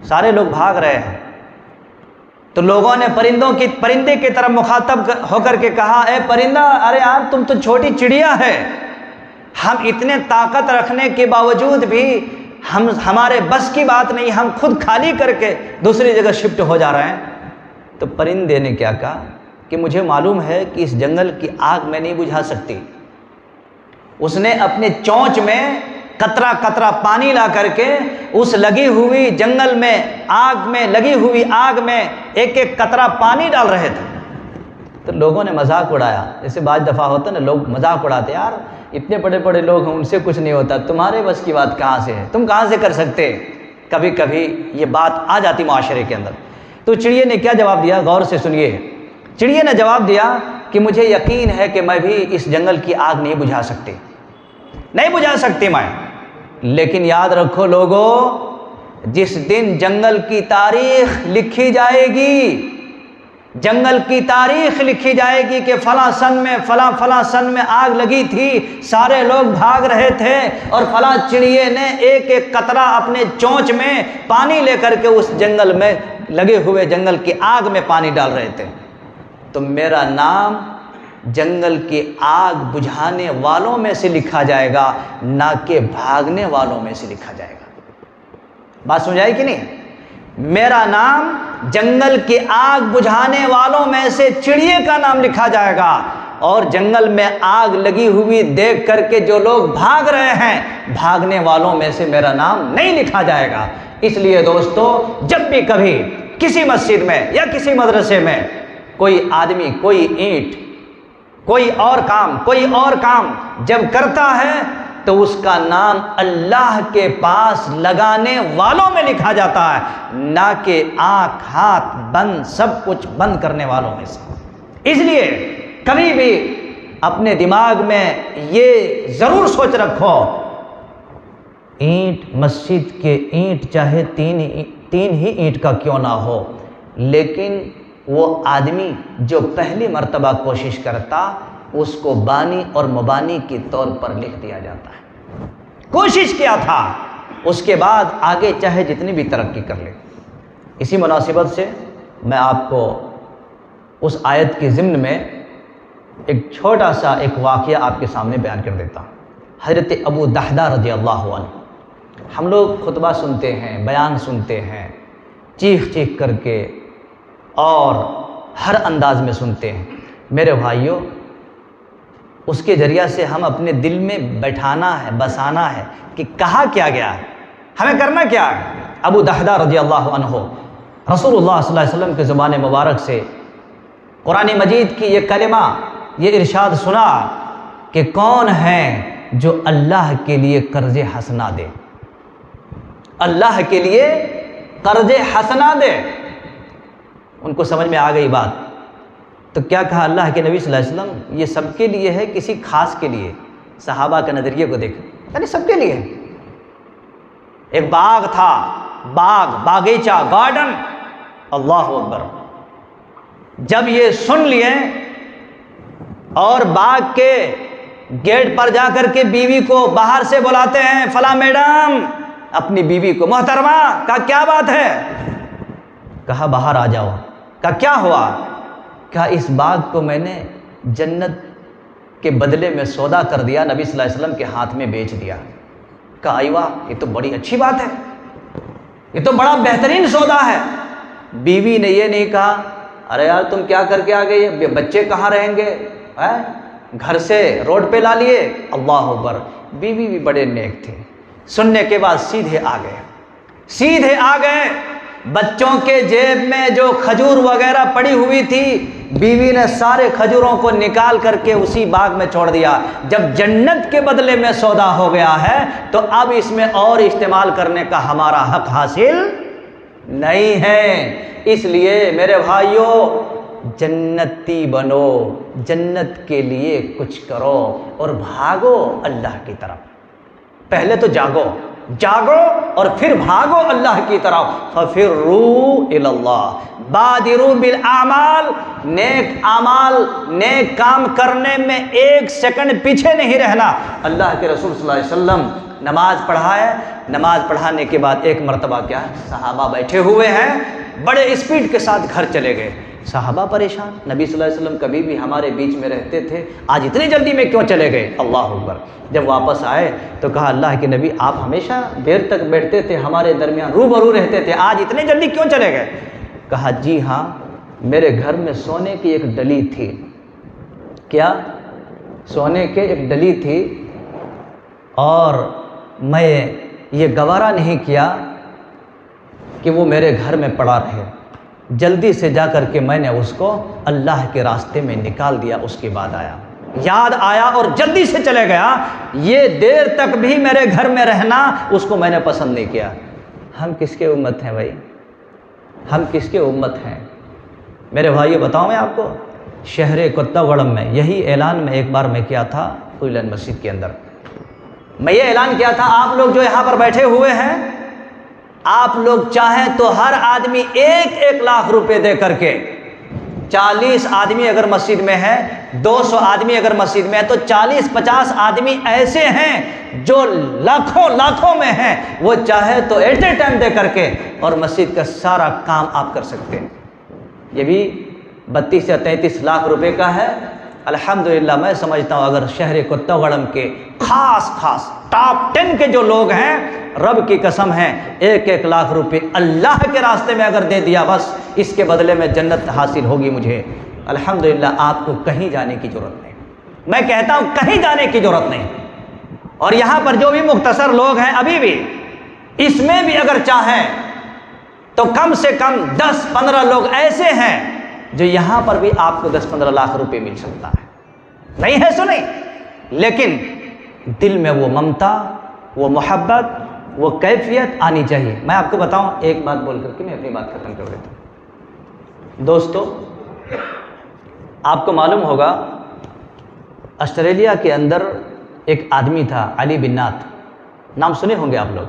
سارے لوگ بھاگ رہے ہیں۔ تو لوگوں نے پرندے کی طرف مخاطب ہو کر کے کہا، اے پرندہ، ارے یار تم تو چھوٹی چڑیا ہے، ہم اتنے طاقت رکھنے کے باوجود بھی ہمارے بس کی بات نہیں، ہم خود خالی کر کے دوسری جگہ شفٹ ہو جا رہے ہیں۔ تو پرندے نے کیا کہا کہ مجھے معلوم ہے کہ اس جنگل کی آگ میں نہیں بجھا سکتی۔ اس نے اپنے چونچ میں قطرہ قطرہ پانی لا کر کے اس لگی ہوئی جنگل میں آگ میں لگی ہوئی آگ میں ایک ایک قطرہ پانی ڈال رہے تھے۔ تو لوگوں نے مذاق اڑایا، جیسے بعض دفعہ ہوتا نا، لوگ مذاق اڑاتے، یار اتنے بڑے بڑے لوگ ہیں، ان سے کچھ نہیں ہوتا، تمہارے بس کی بات کہاں سے ہے، تم کہاں سے کر سکتے۔ کبھی کبھی یہ بات آ جاتی معاشرے کے اندر۔ تو چڑیے نے کیا جواب دیا، غور سے سنیے۔ چڑیے نے جواب دیا کہ مجھے یقین ہے کہ میں بھی اس جنگل کی آگ نہیں بجھا سکتی، نہیں بجھا سکتی میں، لیکن یاد رکھو لوگوں، جس دن جنگل کی تاریخ لکھی جائے گی، جنگل کی تاریخ لکھی جائے گی کہ فلاں سن میں فلاں سن میں آگ لگی تھی، سارے لوگ بھاگ رہے تھے اور فلاں چڑیے نے ایک ایک قطرہ اپنے چونچ میں پانی لے کر کے اس جنگل میں لگے ہوئے جنگل کی آگ میں پانی ڈال رہے تھے، تو میرا نام جنگل کی آگ بجھانے والوں میں سے لکھا جائے گا، نہ کہ بھاگنے والوں میں سے لکھا جائے گا۔ بات سمجھائی کہ نہیں؟ میرا نام جنگل کی آگ بجھانے والوں میں سے چڑیے کا نام لکھا جائے گا، اور جنگل میں آگ لگی ہوئی دیکھ کر کے جو لوگ بھاگ رہے ہیں، بھاگنے والوں میں سے میرا نام نہیں لکھا جائے گا۔ اس لیے دوستو، جب بھی کبھی کسی مسجد میں یا کسی مدرسے میں کوئی آدمی کوئی اینٹ کوئی اور کام جب کرتا ہے تو اس کا نام اللہ کے پاس لگانے والوں میں لکھا جاتا ہے، نہ کہ آنکھ ہاتھ بند سب کچھ بند کرنے والوں میں سے۔ اس لیے کبھی بھی اپنے دماغ میں یہ ضرور سوچ رکھو، اینٹ مسجد کے اینٹ چاہے تین ہی اینٹ کا کیوں نہ ہو، لیکن وہ آدمی جو پہلی مرتبہ کوشش کرتا اس کو بانی اور مبانی کے طور پر لکھ دیا جاتا ہے۔ کوشش کیا تھا، اس کے بعد آگے چاہے جتنی بھی ترقی کر لے۔ اسی مناسبت سے میں آپ کو اس آیت کے ضمن میں ایک چھوٹا سا ایک واقعہ آپ کے سامنے بیان کر دیتا ہوں۔ حضرت ابو دحدہ رضی اللہ عنہ، ہم لوگ خطبہ سنتے ہیں، بیان سنتے ہیں، چیخ چیخ کر کے اور ہر انداز میں سنتے ہیں۔ میرے بھائیوں، اس کے ذریعہ سے ہم اپنے دل میں بیٹھانا ہے، بسانا ہے کہ کہا کیا گیا ہے، ہمیں کرنا کیا ہے۔ ابو دحدہ رضی اللہ عنہ رسول اللہ صلی اللہ علیہ وسلم کے زبان مبارک سے قرآن مجید کی یہ کلمہ، یہ ارشاد سنا کہ کون ہے جو اللہ کے لیے قرض حسنہ دے، اللہ کے لیے قرض حسنہ دے۔ ان کو سمجھ میں آ گئی بات، تو کیا کہا اللہ کے نبی صلی اللہ علیہ وسلم، یہ سب کے لیے ہے کسی خاص کے لیے؟ صحابہ کے نظریے کو دیکھ، یعنی سب کے لیے۔ ایک باغ تھا، باغیچہ، گارڈن، اللہ اکبر۔ جب یہ سن لیے اور باغ کے گیٹ پر جا کر کے بیوی کو باہر سے بلاتے ہیں، فلاں میڈم، اپنی بیوی کو، محترمہ، کہا کیا بات ہے؟ کہا باہر آ جاؤ۔ کہا کیا ہوا؟ کہا اس باغ کو میں نے جنت کے بدلے میں سودا کر دیا، نبی صلی اللہ علیہ وسلم کے ہاتھ میں بیچ دیا۔ کہا آئی واہ، یہ تو بڑی اچھی بات ہے، یہ تو بڑا بہترین سودا ہے۔ بیوی نے یہ نہیں کہا ارے یار تم کیا کر کے آ گئی، بچے کہاں رہیں گے، گھر سے روڈ پہ لا لیے۔ اللہ اکبر، بیوی بھی بڑے نیک تھے، سننے کے بعد سیدھے آ گئے۔ بچوں کے جیب میں جو کھجور وغیرہ پڑی ہوئی تھی، بیوی نے سارے کھجوروں کو نکال کر کے اسی باغ میں چھوڑ دیا۔ جب جنت کے بدلے میں سودا ہو گیا ہے تو اب اس میں اور استعمال کرنے کا ہمارا حق حاصل نہیں ہے۔ اس لیے میرے بھائیوں، جنتی بنو، جنت کے لیے کچھ کرو اور بھاگو اللہ کی طرف۔ پہلے تو جاگو اور پھر بھاگو اللہ کی طرف۔ فَفِرُّوا إِلَى اللَّهِ بَادِرُوا بِالْأَعْمَالِ، نیک اعمال، نیک کام کرنے میں ایک سیکنڈ پیچھے نہیں رہنا۔ اللہ کے رسول صلی اللہ علیہ وسلم نماز پڑھائے، نماز پڑھانے کے بعد ایک مرتبہ کیا ہے، صحابہ بیٹھے ہوئے ہیں، بڑے اسپیڈ کے ساتھ گھر چلے گئے۔ صحابہ پریشان، نبی صلی اللہ علیہ وسلم کبھی بھی ہمارے بیچ میں رہتے تھے، آج اتنی جلدی میں کیوں چلے گئے؟ اللہ اکبر۔ جب واپس آئے تو کہا اللہ کے نبی آپ ہمیشہ دیر تک بیٹھتے تھے، ہمارے درمیان روبرو رہتے تھے، آج اتنی جلدی کیوں چلے گئے؟ کہا جی ہاں، میرے گھر میں سونے کی ایک ڈلی تھی۔ کیا؟ سونے کے ایک ڈلی تھی، اور میں یہ گوارا نہیں کیا کہ وہ میرے گھر میں پڑا رہے، جلدی سے جا کر کے میں نے اس کو اللہ کے راستے میں نکال دیا۔ اس کے بعد آیا، یاد آیا اور جلدی سے چلے گیا۔ یہ دیر تک بھی میرے گھر میں رہنا اس کو میں نے پسند نہیں کیا۔ ہم کس کے امت ہیں بھائی؟ ہم کس کے امت ہیں؟ میرے بھائیو بتاؤں میں آپ کو، شہر کتاگڑم میں یہی اعلان میں ایک بار میں کیا تھا، کوئلن مسجد کے اندر میں یہ اعلان کیا تھا، آپ لوگ جو یہاں پر بیٹھے ہوئے ہیں، آپ لوگ چاہیں تو ہر آدمی 1 لاکھ روپے دے کر کے، 40 آدمی اگر مسجد میں ہے، 200 آدمی اگر مسجد میں ہے، تو 40-50 آدمی ایسے ہیں جو لاکھوں میں ہیں، وہ چاہے تو ایٹ اے ٹائم دے کر کے اور مسجد کا سارا کام آپ کر سکتے ہیں۔ یہ بھی 32 یا 33 لاکھ روپے کا ہے۔ الحمدللہ میں سمجھتا ہوں اگر شہر کتاگڑم کے خاص ٹاپ 10 کے جو لوگ ہیں، رب کی قسم ہے 1 لاکھ روپے اللہ کے راستے میں اگر دے دیا، بس اس کے بدلے میں جنت حاصل ہوگی مجھے۔ الحمدللہ آپ کو کہیں جانے کی ضرورت نہیں، میں کہتا ہوں کہیں جانے کی ضرورت نہیں۔ اور یہاں پر جو بھی مختصر لوگ ہیں ابھی بھی، اس میں بھی اگر چاہیں تو کم سے کم 10-15 لوگ ایسے ہیں جو یہاں پر بھی آپ کو 10-15 لاکھ روپے مل سکتا ہے، نہیں ہے سنیں، لیکن دل میں وہ ممتا، وہ محبت، وہ کیفیت آنی چاہیے۔ میں آپ کو بتاؤں، ایک بات بول کر کے میں اپنی بات ختم کر دیتا ہوں۔ دوستو، آپ کو معلوم ہوگا آسٹریلیا کے اندر ایک آدمی تھا، علی بن نات، نام سنے ہوں گے آپ لوگ۔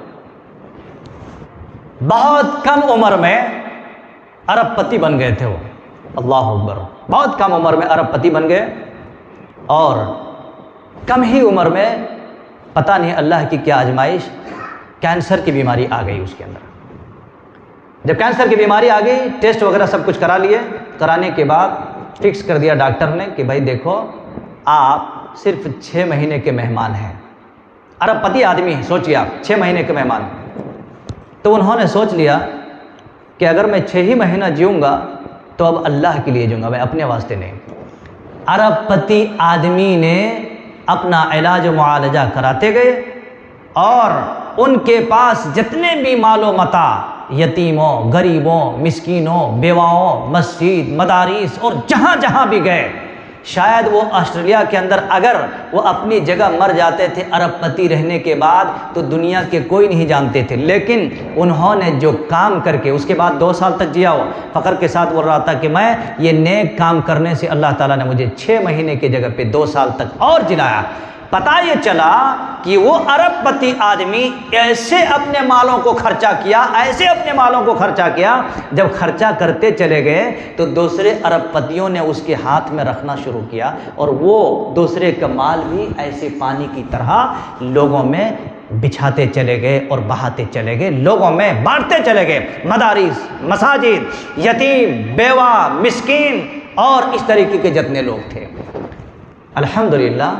بہت کم عمر میں ارب پتی بن گئے تھے وہ، اللہ اکبر، بہت کم عمر میں ارب پتی بن گئے، اور کم ہی عمر میں پتہ نہیں اللہ کی کیا آزمائش، کینسر کی بیماری آ گئی اس کے اندر۔ جب کینسر کی بیماری آ گئی، ٹیسٹ وغیرہ سب کچھ کرا لیے، کرانے کے بعد فکس کر دیا ڈاکٹر نے کہ بھائی دیکھو، آپ صرف 6 مہینے کے مہمان ہیں۔ ارب پتی آدمی ہیں، سوچیے آپ، 6 مہینے کے مہمان۔ تو انہوں نے سوچ لیا کہ اگر میں 6 ہی مہینہ جیوں گا تو اب اللہ کے لیے جیوں گا، میں اپنے واسطے نہیں۔ ارب پتی آدمی نے اپنا علاج و معالجہ کراتے گئے، اور ان کے پاس جتنے بھی مال و متاع، یتیموں، غریبوں، مسکینوں، بیواؤں، مسجد، مدارس، اور جہاں جہاں بھی گئے، شاید وہ آسٹریلیا کے اندر اگر وہ اپنی جگہ مر جاتے تھے ارب پتی رہنے کے بعد تو دنیا کے کوئی نہیں جانتے تھے، لیکن انہوں نے جو کام کر کے اس کے بعد 2 سال تک جیا، ہو فخر کے ساتھ بول رہا تھا کہ میں یہ نیک کام کرنے سے اللہ تعالیٰ نے مجھے 6 مہینے کی جگہ پہ 2 سال تک اور جلایا۔ پتہ یہ چلا کہ وہ ارب پتی آدمی ایسے اپنے مالوں کو خرچہ کیا، ایسے اپنے مالوں کو خرچہ کیا، جب خرچہ کرتے چلے گئے تو دوسرے ارب پتیوں نے اس کے ہاتھ میں رکھنا شروع کیا، اور وہ دوسرے کا مال بھی ایسے پانی کی طرح لوگوں میں بچھاتے چلے گئے اور بہاتے چلے گئے، لوگوں میں بانٹتے چلے گئے، مدارس، مساجد، یتیم، بیوہ، مسکین، اور اس طریقے کے جتنے لوگ تھے۔ الحمدللہ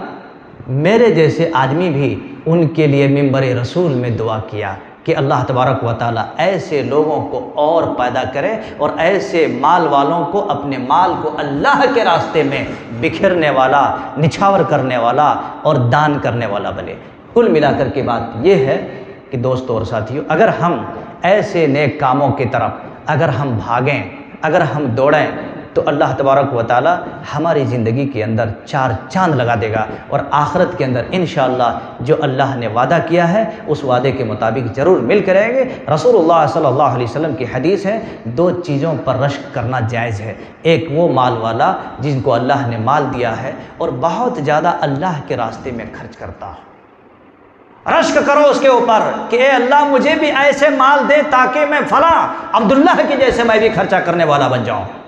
میرے جیسے آدمی بھی ان کے لیے منبر رسول میں دعا کیا کہ اللہ تبارک و تعالیٰ ایسے لوگوں کو اور پیدا کرے، اور ایسے مال والوں کو اپنے مال کو اللہ کے راستے میں بکھیرنے والا، نچھاور کرنے والا اور دان کرنے والا بنے۔ کل ملا کر کے بات یہ ہے کہ دوستوں اور ساتھیوں، اگر ہم ایسے نیک کاموں کی طرف اگر ہم بھاگیں، اگر ہم دوڑیں، تو اللہ تبارک و تعالی ہماری زندگی کے اندر 4 چاند لگا دے گا، اور آخرت کے اندر انشاءاللہ جو اللہ نے وعدہ کیا ہے اس وعدے کے مطابق ضرور مل کر رہیں گے۔ رسول اللہ صلی اللہ علیہ وسلم کی حدیث ہے، 2 چیزوں پر رشک کرنا جائز ہے۔ ایک وہ مال والا جن کو اللہ نے مال دیا ہے اور بہت زیادہ اللہ کے راستے میں خرچ کرتا ہو، رشک کرو اس کے اوپر کہ اے اللہ مجھے بھی ایسے مال دے تاکہ میں فلاں عبداللہ کے جیسے میں بھی خرچہ کرنے والا بن جاؤں۔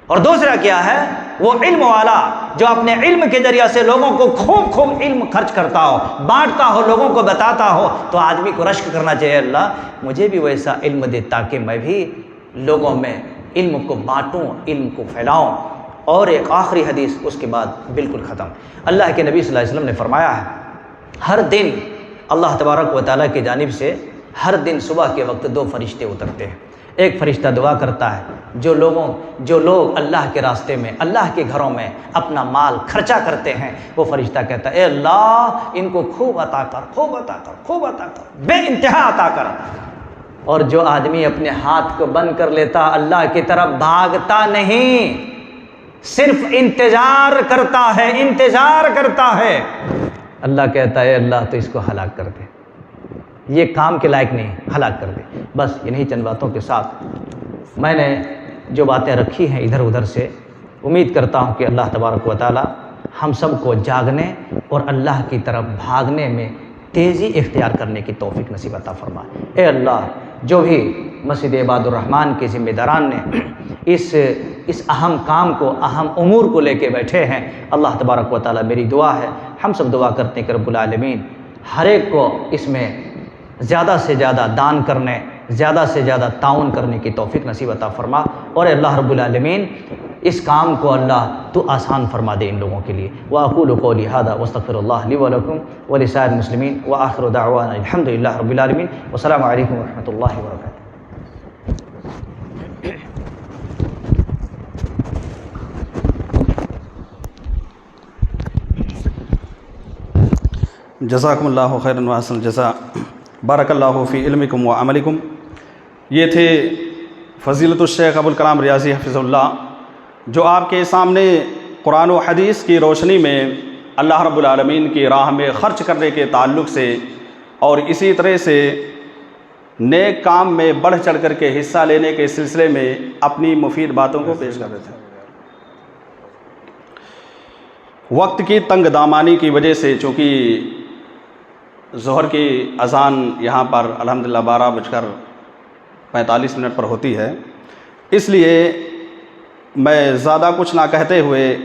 اور دوسرا کیا ہے، وہ علم والا جو اپنے علم کے ذریعہ سے لوگوں کو خوب علم خرچ کرتا ہو، بانٹتا ہو، لوگوں کو بتاتا ہو، تو آدمی کو رشک کرنا چاہیے، اللہ مجھے بھی ویسا علم دے تاکہ میں بھی لوگوں میں علم کو بانٹوں، علم کو پھیلاؤں۔ اور ایک آخری حدیث اس کے بعد بالکل ختم۔ اللہ کے نبی صلی اللہ علیہ وسلم نے فرمایا ہے، ہر دن اللہ تبارک و تعالیٰ کی جانب سے ہر دن صبح کے وقت 2 فرشتے اترتے ہیں۔ ایک فرشتہ دعا کرتا ہے، جو لوگ اللہ کے راستے میں، اللہ کے گھروں میں اپنا مال خرچہ کرتے ہیں، وہ فرشتہ کہتا ہے اے اللہ ان کو خوب عطا کر، خوب عطا کر، خوب عطا کر، بے انتہا عطا کر۔ اور جو آدمی اپنے ہاتھ کو بند کر لیتا، اللہ کی طرف بھاگتا نہیں، صرف انتظار کرتا ہے، انتظار کرتا ہے، اللہ کہتا ہے اللہ تو اس کو ہلاک کر دے، یہ کام کے لائق نہیں، ہلاک کر دے۔ بس انہی چند باتوں کے ساتھ میں نے جو باتیں رکھی ہیں ادھر ادھر سے، امید کرتا ہوں کہ اللہ تبارک و تعالی ہم سب کو جاگنے اور اللہ کی طرف بھاگنے میں تیزی اختیار کرنے کی توفیق نصیب عطا فرمائے۔ اے اللہ، جو بھی مسجد عباد الرحمن کے ذمہ داران نے اس اہم کام کو، اہم امور کو لے کے بیٹھے ہیں، اللہ تبارک و تعالی میری دعا ہے، ہم سب دعا کرتے ہیں کہ رب العالمین ہر ایک کو اس میں زیادہ سے زیادہ دان کرنے، زیادہ سے زیادہ تعاون کرنے کی توفیق نصیب عطا فرما، اور اللہ رب العالمین اس کام کو اللہ تو آسان فرما دے ان لوگوں کے لیے۔ وَأَقُولُ قَوْلِي هَذَا وَاسْتَغْفِرُ اللَّهَ لِي وَلَكُمْ وَلِسَائِرِ الْمُسْلِمِينَ وَآخِرُ دَعْوَانَا الْحَمْدُ لِلَّهِ رَبِّ الْعَالَمِينَ وَالسَّلَامُ عَلَيْكُمْ وَرَحْمَةُ اللَّهِ وَبَرَكَاتُهُ۔ جزاکم اللہ خیرا وحسن الجزاء، بارک اللہ فی علمکم و عملکم۔ یہ تھے فضیلت الشیخ ابوالکلام ریاضی حفظہ اللہ، جو آپ کے سامنے قرآن و حدیث کی روشنی میں اللہ رب العالمین کی راہ میں خرچ کرنے کے تعلق سے اور اسی طرح سے نیک کام میں بڑھ چڑھ کر کے حصہ لینے کے سلسلے میں اپنی مفید باتوں کو پیش کر رہے تھے۔ وقت کی تنگ دامانی کی وجہ سے چونکہ ظہر کی اذان یہاں پر الحمدللہ 12:45 پر ہوتی ہے، اس لیے میں زیادہ کچھ نہ کہتے ہوئے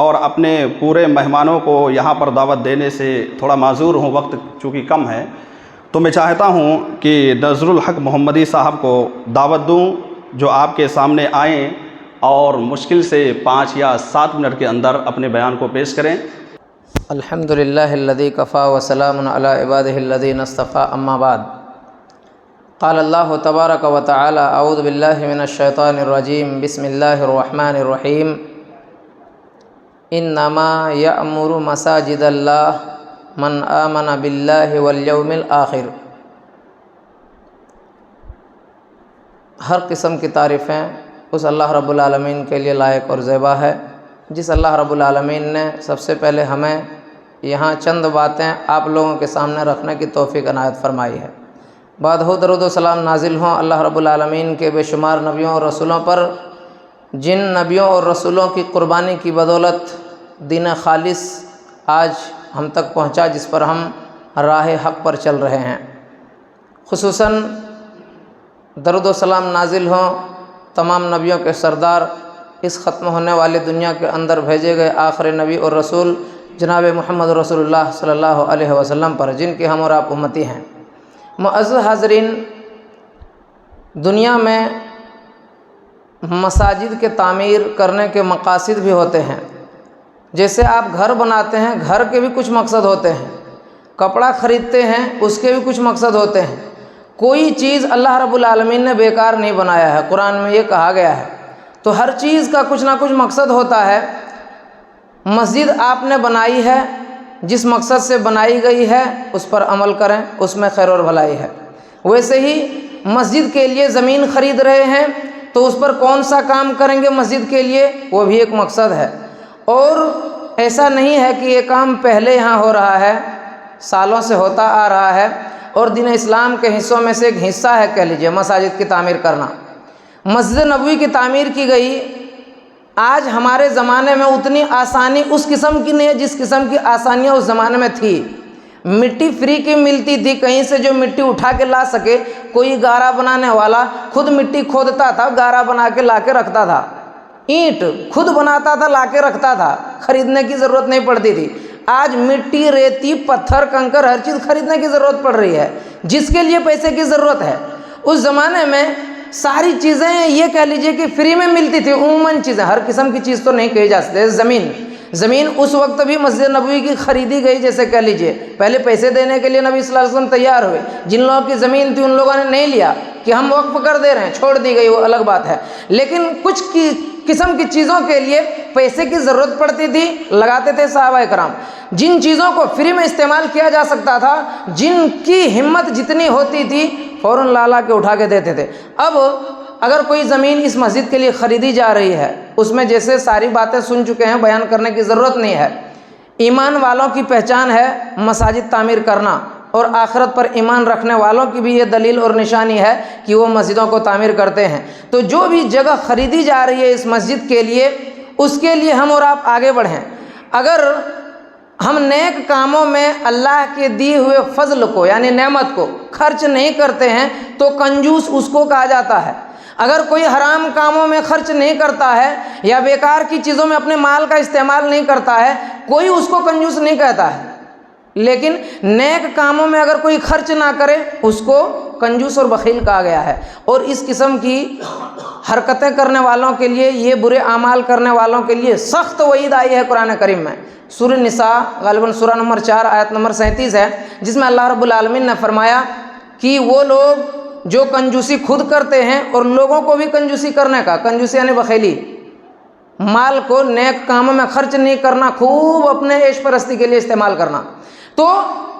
اور اپنے پورے مہمانوں کو یہاں پر دعوت دینے سے تھوڑا معذور ہوں، وقت چونکہ کم ہے، تو میں چاہتا ہوں کہ نذر الحق محمدی صاحب کو دعوت دوں جو آپ کے سامنے آئیں اور مشکل سے 5 یا 7 منٹ کے اندر اپنے بیان کو پیش کریں۔ الحمدللہ الذی کفا وسلام علی عبادہ الذین اصطفیٰ، اما بعد، قال اللہ تبارک و تعالی اعوذ باللہ من الشیطان الرجیم، بسم اللہ الرحمن الرحیم، انما یأمر مساجد اللہ من آمن باللہ والیوم الآخر۔ ہر قسم کی تعریفیں اس اللہ رب العالمین کے لیے لائق اور زیبا ہے، جس اللہ رب العالمین نے سب سے پہلے ہمیں یہاں چند باتیں آپ لوگوں کے سامنے رکھنے کی توفیق عنایت فرمائی ہے۔ بعد ہو درود و سلام نازل ہوں اللہ رب العالمین کے بے شمار نبیوں اور رسولوں پر، جن نبیوں اور رسولوں کی قربانی کی بدولت دین خالص آج ہم تک پہنچا، جس پر ہم راہ حق پر چل رہے ہیں۔ خصوصاً درود و سلام نازل ہوں تمام نبیوں کے سردار، اس ختم ہونے والی دنیا کے اندر بھیجے گئے آخری نبی اور رسول جناب محمد رسول اللہ صلی اللہ علیہ وسلم پر، جن کے ہم اور آپ امتی ہیں۔ معزز حاضرین، دنیا میں مساجد کے تعمیر کرنے کے مقاصد بھی ہوتے ہیں۔ جیسے آپ گھر بناتے ہیں، گھر کے بھی کچھ مقصد ہوتے ہیں، کپڑا خریدتے ہیں، اس کے بھی کچھ مقصد ہوتے ہیں۔ کوئی چیز اللہ رب العالمین نے بیکار نہیں بنایا ہے، قرآن میں یہ کہا گیا ہے۔ تو ہر چیز کا کچھ نہ کچھ مقصد ہوتا ہے۔ مسجد آپ نے بنائی ہے، جس مقصد سے بنائی گئی ہے اس پر عمل کریں، اس میں خیر اور بھلائی ہے۔ ویسے ہی مسجد کے لیے زمین خرید رہے ہیں تو اس پر کون سا کام کریں گے مسجد کے لیے، وہ بھی ایک مقصد ہے۔ اور ایسا نہیں ہے کہ یہ کام پہلے یہاں ہو رہا ہے، سالوں سے ہوتا آ رہا ہے، اور دین اسلام کے حصوں میں سے ایک حصہ ہے کہہ لیجئے مساجد کی تعمیر کرنا۔ مسجد نبوی کی تعمیر کی گئی، آج ہمارے زمانے میں اتنی آسانی اس قسم کی نہیں ہے جس قسم کی آسانیاں اس زمانے میں تھی۔ مٹی فری کی ملتی تھی، کہیں سے جو مٹی اٹھا کے لا سکے، کوئی گارا بنانے والا خود مٹی کھودتا تھا، گارا بنا کے لا کے رکھتا تھا، اینٹ خود بناتا تھا لا کے رکھتا تھا، خریدنے کی ضرورت نہیں پڑتی تھی۔ آج مٹی، ریتی، پتھر، کنکر، ہر چیز خریدنے کی ضرورت پڑ رہی ہے، جس کے لیے پیسے کی ضرورت ہے۔ اس زمانے میں ساری چیزیں یہ کہہ لیجئے کہ فری میں ملتی تھی، عموماً چیزیں، ہر قسم کی چیز تو نہیں کہی جا سکتی۔ زمین اس وقت بھی مسجد نبوی کی خریدی گئی، جیسے کہہ لیجئے پہلے پیسے دینے کے لیے نبی صلی اللہ علیہ وسلم تیار ہوئے، جن لوگوں کی زمین تھی ان لوگوں نے نہیں لیا کہ ہم وقف کر دے رہے ہیں، چھوڑ دی گئی، وہ الگ بات ہے۔ لیکن کچھ قسم کی چیزوں کے لیے پیسے کی ضرورت پڑتی تھی، لگاتے تھے صحابہ کرام۔ جن چیزوں کو فری میں استعمال کیا جا سکتا تھا، جن کی ہمت جتنی ہوتی تھی، فوراً لا کے اٹھا کے دیتے تھے۔ اب اگر کوئی زمین اس مسجد کے لیے خریدی جا رہی ہے، اس میں جیسے ساری باتیں سن چکے ہیں، بیان کرنے کی ضرورت نہیں ہے۔ ایمان والوں کی پہچان ہے مساجد تعمیر کرنا، اور آخرت پر ایمان رکھنے والوں کی بھی یہ دلیل اور نشانی ہے کہ وہ مسجدوں کو تعمیر کرتے ہیں۔ تو جو بھی جگہ خریدی جا رہی ہے اس مسجد کے لیے، اس کے لیے ہم اور آپ آگے بڑھیں۔ اگر ہم نیک کاموں میں اللہ کے دیے ہوئے فضل کو یعنی نعمت کو خرچ نہیں کرتے ہیں تو کنجوس اس کو کہا جاتا ہے۔ اگر کوئی حرام کاموں میں خرچ نہیں کرتا ہے یا بیکار کی چیزوں میں اپنے مال کا استعمال نہیں کرتا ہے، کوئی اس کو کنجوس نہیں کہتا ہے۔ لیکن نیک کاموں میں اگر کوئی خرچ نہ کرے اس کو کنجوس اور بخیل کہا گیا ہے۔ اور اس قسم کی حرکتیں کرنے والوں کے لیے، یہ برے اعمال کرنے والوں کے لیے سخت وعید آئی ہے قرآن کریم میں۔ سورہ نساء غالباً سورہ نمبر 4 آیت نمبر 37 ہے، جس میں اللہ رب العالمین نے فرمایا کہ وہ لوگ جو کنجوسی خود کرتے ہیں اور لوگوں کو بھی کنجوسی کرنے کا، کنجوسی یعنی بخیلی، مال کو نیک کاموں میں خرچ نہیں کرنا، خوب اپنے عیش پرستی کے لیے استعمال کرنا۔ تو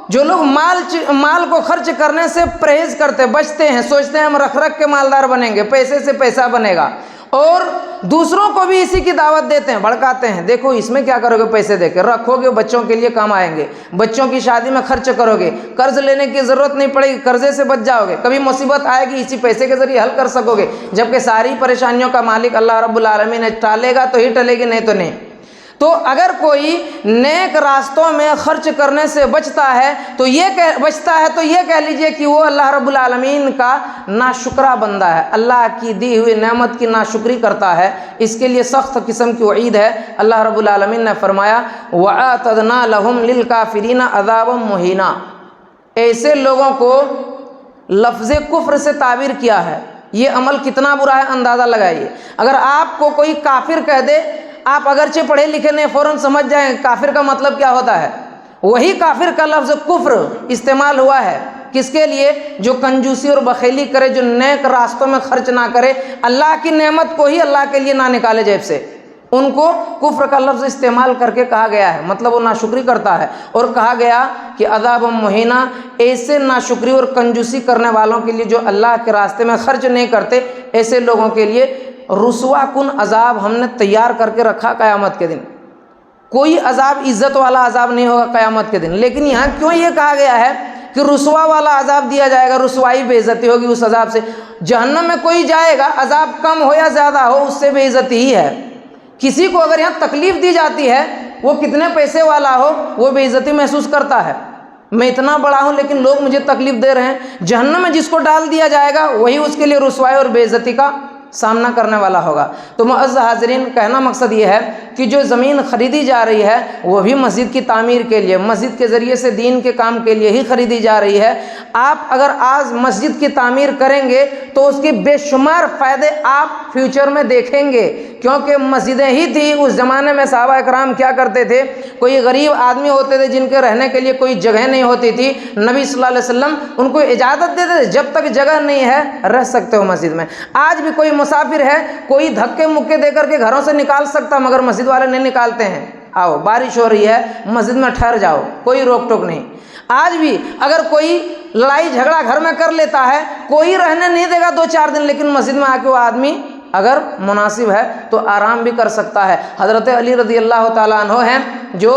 جو لوگ مال کو خرچ کرنے سے پرہیز کرتے، بچتے ہیں، سوچتے ہیں ہم رکھ کے مالدار بنیں گے، پیسے سے پیسہ بنے گا، اور دوسروں کو بھی اسی کی دعوت دیتے ہیں، بھڑکاتے ہیں، دیکھو اس میں کیا کرو گے، پیسے دے کے رکھو گے، بچوں کے لیے کام آئیں گے، بچوں کی شادی میں خرچ کرو گے، قرض لینے کی ضرورت نہیں پڑے گی، قرضے سے بچ جاؤ گے، کبھی مصیبت آئے گی اسی پیسے کے ذریعے حل کر سکو گے، جبکہ ساری پریشانیوں کا مالک اللہ رب العالمین ہے، ٹالے گا تو ہی ٹلے گی، نہیں تو نہیں۔ تو اگر کوئی نیک راستوں میں خرچ کرنے سے بچتا ہے تو یہ کہہ لیجئے کہ وہ اللہ رب العالمین کا ناشکرہ بندہ ہے، اللہ کی دی ہوئی نعمت کی ناشکری کرتا ہے، اس کے لیے سخت قسم کی وعید ہے۔ اللہ رب العالمین نے فرمایا وَأَعْتَدْنَا لَهُمْ لِلْكَافِرِينَ عَذَابًا مُهِينًا، ایسے لوگوں کو لفظ کفر سے تعبیر کیا ہے، یہ عمل کتنا برا ہے اندازہ لگائیے۔ اگر آپ کو کوئی کافر کہہ دے، آپ اگرچہ پڑھے لکھے نہیں، فوراً سمجھ جائیں کافر کا مطلب کیا ہوتا ہے، وہی کافر کا لفظ کفر استعمال ہوا ہے کس کے لیے؟ جو کنجوسی اور بخیلی کرے، جو نیک راستوں میں خرچ نہ کرے، اللہ کی نعمت کو ہی اللہ کے لیے نہ نکالے جیب سے، ان کو کفر کا لفظ استعمال کر کے کہا گیا ہے، مطلب وہ ناشکری کرتا ہے۔ اور کہا گیا کہ عذاب مہینہ، ایسے ناشکری اور کنجوسی کرنے والوں کے لیے جو اللہ کے راستے میں خرچ نہیں کرتے، ایسے لوگوں کے لیے رسوا کن عذاب ہم نے تیار کر کے رکھا قیامت کے دن۔ کوئی عذاب عزت والا عذاب نہیں ہوگا قیامت کے دن، لیکن یہاں کیوں یہ کہا گیا ہے کہ رسوا والا عذاب دیا جائے گا، رسوائی بے عزتی ہوگی اس عذاب سے؟ جہنم میں کوئی جائے گا، عذاب کم ہو یا زیادہ ہو، اس سے بے عزتی ہی ہے۔ کسی کو اگر یہاں تکلیف دی جاتی ہے، وہ کتنے پیسے والا ہو، وہ بے عزتی محسوس کرتا ہے، میں اتنا بڑا ہوں لیکن لوگ مجھے تکلیف دے رہے ہیں۔ جہنم میں جس کو ڈال دیا جائے گا وہی اس کے لیے رسوائی اور بے عزتی کا سامنا کرنے والا ہوگا۔ تو معزز حاضرین، کہنا مقصد یہ ہے کہ جو زمین خریدی جا رہی ہے وہ بھی مسجد کی تعمیر کے لیے، مسجد کے ذریعے سے دین کے کام کے لیے ہی خریدی جا رہی ہے۔ آپ اگر آج مسجد کی تعمیر کریں گے تو اس کی بے شمار فائدے آپ فیوچر میں دیکھیں گے، کیونکہ مسجدیں ہی تھی اس زمانے میں۔ صحابہ کرام کیا کرتے تھے، کوئی غریب آدمی ہوتے تھے جن کے رہنے کے لیے کوئی جگہ نہیں ہوتی تھی، نبی صلی اللہ علیہ وسلم ان کو اجازت دیتے تھے جب تک جگہ نہیں ہے رہ سکتے ہو مسجد میں۔ آج بھی کوئی مسافر ہے، کوئی دھکے مکے دے کر کے گھروں سے نکال سکتا، مگر مسجد والے نہیں نکالتے ہیں۔ آؤ بارش ہو رہی ہے، مسجد میں ٹھہر جاؤ، کوئی روک ٹوک نہیں۔ آج بھی اگر کوئی لڑائی جھگڑا گھر میں کر لیتا ہے، کوئی رہنے نہیں دے گا 2-4 دن، لیکن مسجد میں آ کے وہ آدمی اگر مناسب ہے تو آرام بھی کر سکتا ہے۔ حضرت علی رضی اللہ تعالیٰ عنہ ہیں جو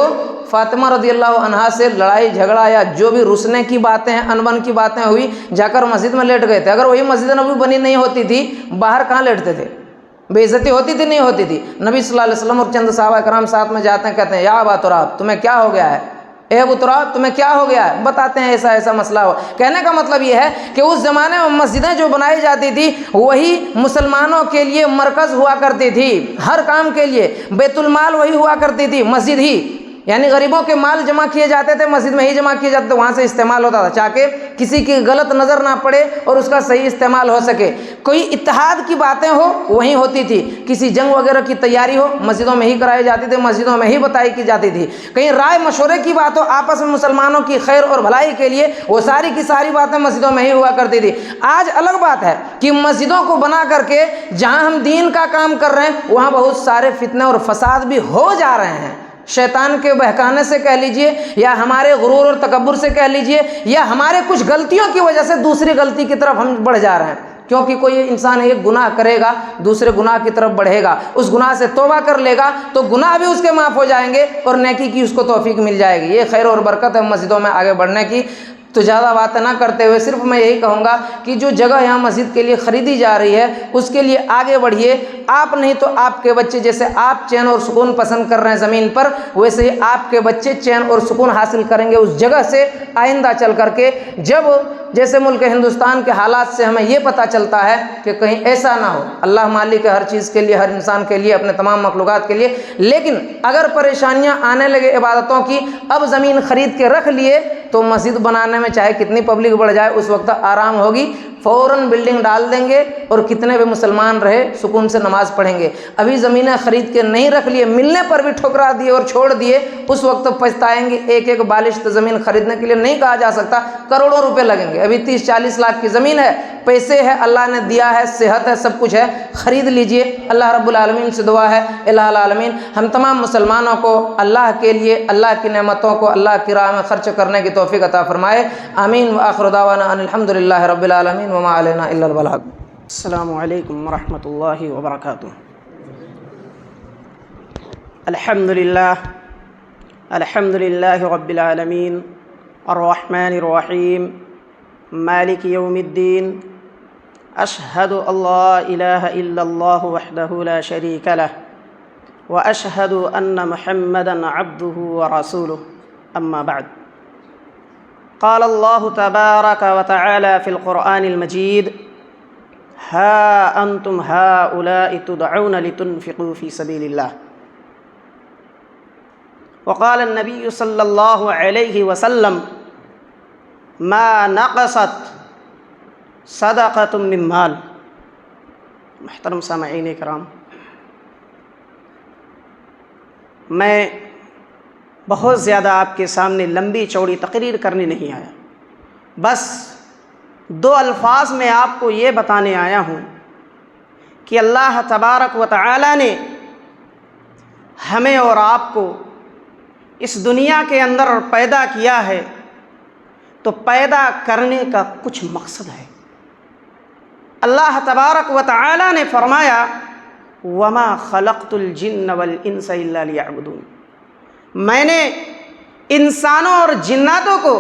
فاطمہ رضی اللہ عنہا سے لڑائی جھگڑا یا جو بھی رسنے کی باتیں ہیں، انبن کی باتیں ہوئی، جا کر مسجد میں لیٹ گئے تھے۔ اگر وہی مسجد نبوی بنی نہیں ہوتی تھی، باہر کہاں لیٹتے تھے؟ بے عزتی ہوتی تھی؟ نہیں ہوتی تھی۔ نبی صلی اللہ علیہ وسلم اور چند صحابہ کرام ساتھ میں جاتے ہیں، کہتے ہیں یا ابا تراب، تمہیں کیا ہو گیا ہے؟ اے ابو تراب، تمہیں کیا ہو گیا ہے؟ بتاتے ہیں ایسا ایسا مسئلہ ہو۔ کہنے کا مطلب یہ ہے کہ اس زمانے میں مسجدیں جو بنائی جاتی تھی وہی مسلمانوں کے لیے مرکز ہوا کرتی تھی، ہر کام کے لیے بیت المال وہی ہوا کرتی تھی، مسجد ہی، یعنی غریبوں کے مال جمع کیے جاتے تھے، مسجد میں ہی جمع کیے جاتے تھے، وہاں سے استعمال ہوتا تھا تاکہ کسی کی غلط نظر نہ پڑے اور اس کا صحیح استعمال ہو سکے۔ کوئی اتحاد کی باتیں ہو وہیں ہوتی تھی، کسی جنگ وغیرہ کی تیاری ہو مسجدوں میں ہی کرائی جاتی تھی، مسجدوں میں ہی بتائی کی جاتی تھی۔ کہیں رائے مشورے کی بات ہو آپس میں مسلمانوں کی خیر اور بھلائی کے لیے، وہ ساری کی ساری باتیں مسجدوں میں ہی ہوا کرتی تھی۔ آج الگ بات ہے کہ مسجدوں کو بنا کر کے جہاں ہم دین کا کام کر رہے ہیں وہاں بہت سارے فتنے اور فساد بھی ہو جا رہے ہیں، شیطان کے بہکانے سے کہہ لیجئے، یا ہمارے غرور اور تکبر سے کہہ لیجئے، یا ہمارے کچھ غلطیوں کی وجہ سے دوسری غلطی کی طرف ہم بڑھ جا رہے ہیں۔ کیونکہ کوئی انسان ایک گناہ کرے گا دوسرے گناہ کی طرف بڑھے گا، اس گناہ سے توبہ کر لے گا تو گناہ بھی اس کے معاف ہو جائیں گے اور نیکی کی اس کو توفیق مل جائے گی۔ یہ خیر اور برکت ہے مسجدوں میں آگے بڑھنے کی۔ تو زیادہ باتیں نہ کرتے ہوئے صرف میں یہی کہوں گا کہ جو جگہ یہاں مسجد کے لیے خریدی جا رہی ہے اس کے لیے آگے بڑھیے۔ آپ نہیں تو آپ کے بچے، جیسے آپ چین اور سکون پسند کر رہے ہیں زمین پر، ویسے ہی آپ کے بچے چین اور سکون حاصل کریں گے اس جگہ سے آئندہ چل کر کے، جب جیسے ملک ہندوستان کے حالات سے ہمیں یہ پتہ چلتا ہے کہ کہیں ایسا نہ ہو۔ اللہ مالک ہے ہر چیز کے لیے، ہر انسان کے لیے، اپنے تمام مخلوقات کے لیے، لیکن اگر پریشانیاں آنے لگے عبادتوں کی، اب زمین خرید کے رکھ لیے تو مسجد بنانے میں چاہے کتنی پبلک بڑھ جائے اس وقت آرام ہوگی، فوراً بلڈنگ ڈال دیں گے اور کتنے بھی مسلمان رہے سکون سے نماز پڑھیں گے۔ ابھی زمینیں خرید کے نہیں رکھ لیے، ملنے پر بھی ٹھکرا دیے اور چھوڑ دیے، اس وقت پچھتائیں گے۔ ایک ایک بالشت زمین خریدنے کے لیے نہیں کہا جا سکتا، کروڑوں روپے لگیں گے۔ ابھی 30-40 لاکھ کی زمین ہے، پیسے ہے، اللہ نے دیا ہے، صحت ہے، سب کچھ ہے، خرید لیجئے۔ اللہ رب العالمین سے دعا ہے الہ العالمین ہم تمام مسلمانوں کو اللہ کے لیے اللہ کی نعمتوں کو اللہ کی راہ میں خرچ کرنے کی توفیق عطا فرمائے۔ آمین۔ وآخر دعوانا ان الحمد للہ رب العالمین وما علینا الا البلاغ۔ السلام علیکم ورحمۃ اللہ وبرکاتہ. الحمد للہ رب العالمین الرحمن الرحیم مالک یوم الدین. اشہد ان لا الہ الا اللہ وحدہ لا شریک لہ واشہد ان محمدا عبدہ ورسولہ. اما بعد. قال اللہ تبارک وتعالی فی القرآن المجید: ہا انتم ہؤلاء تدعون لتنفقوا فی سبیل اللہ. وقال النبی صلی اللہ علیہ وسلم: ما نقصت صدقۃ من مال. محترم سامعین کرام، میں بہت زیادہ آپ کے سامنے لمبی چوڑی تقریر کرنے نہیں آیا. بس 2 الفاظ میں آپ کو یہ بتانے آیا ہوں کہ اللہ تبارک و تعالی نے ہمیں اور آپ کو اس دنیا کے اندر پیدا کیا ہے تو پیدا کرنے کا کچھ مقصد ہے. اللہ تبارک و تعالی نے فرمایا: وما خلقت الجن والانس الا لیعبدون. میں نے انسانوں اور جناتوں کو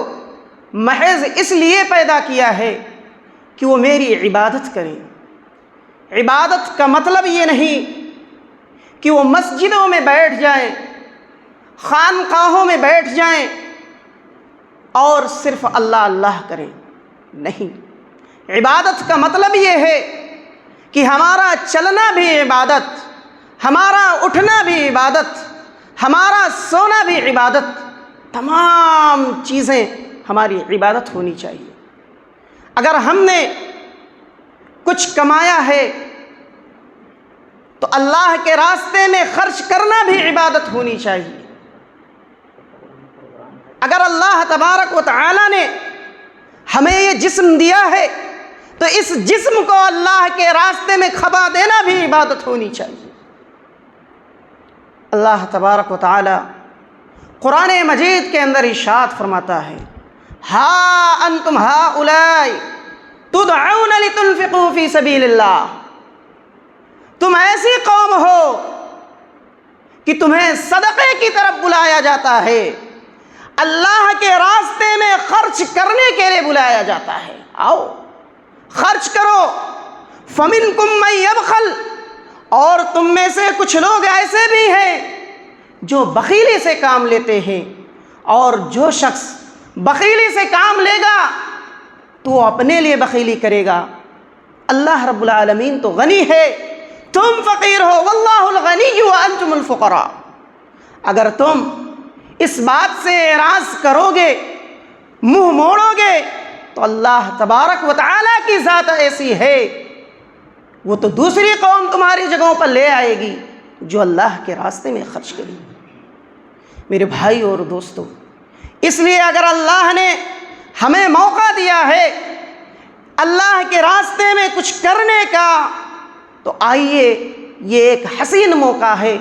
محض اس لیے پیدا کیا ہے کہ وہ میری عبادت کریں. عبادت کا مطلب یہ نہیں کہ وہ مسجدوں میں بیٹھ جائیں، خانقاہوں میں بیٹھ جائیں اور صرف اللہ اللہ کریں. نہیں، عبادت کا مطلب یہ ہے کہ ہمارا چلنا بھی عبادت، ہمارا اٹھنا بھی عبادت، ہمارا سونا بھی عبادت، تمام چیزیں ہماری عبادت ہونی چاہیے. اگر ہم نے کچھ کمایا ہے تو اللہ کے راستے میں خرچ کرنا بھی عبادت ہونی چاہیے. اگر اللہ تبارک و تعالی نے ہمیں یہ جسم دیا ہے تو اس جسم کو اللہ کے راستے میں کھپا دینا بھی عبادت ہونی چاہیے. اللہ تبارک و تعالی قرآن مجید کے اندر ارشاد فرماتا ہے: ہا انتم ہؤلاء تدعون لتنفقوا فی سبیل اللہ. تم ایسی قوم ہو کہ تمہیں صدقے کی طرف بلایا جاتا ہے، اللہ کے راستے میں خرچ کرنے کے لیے بلایا جاتا ہے. آؤ خرچ کرو. فمنکم من یبخل. اور تم میں سے کچھ لوگ ایسے بھی ہیں جو بخیلی سے کام لیتے ہیں، اور جو شخص بخیلی سے کام لے گا تو وہ اپنے لیے بخیلی کرے گا. اللہ رب العالمین تو غنی ہے، تم فقیر ہو. واللہ الغنی وانتم الفقراء. اگر تم اس بات سے اعراض کرو گے، منہ موڑو گے، تو اللہ تبارک و تعالیٰ کی ذات ایسی ہے، وہ تو دوسری قوم تمہاری جگہوں پر لے آئے گی جو اللہ کے راستے میں خرچ کرے گی. میرے بھائی اور دوستو، اس لیے اگر اللہ نے ہمیں موقع دیا ہے اللہ کے راستے میں کچھ کرنے کا، تو آئیے یہ ایک حسین موقع ہے،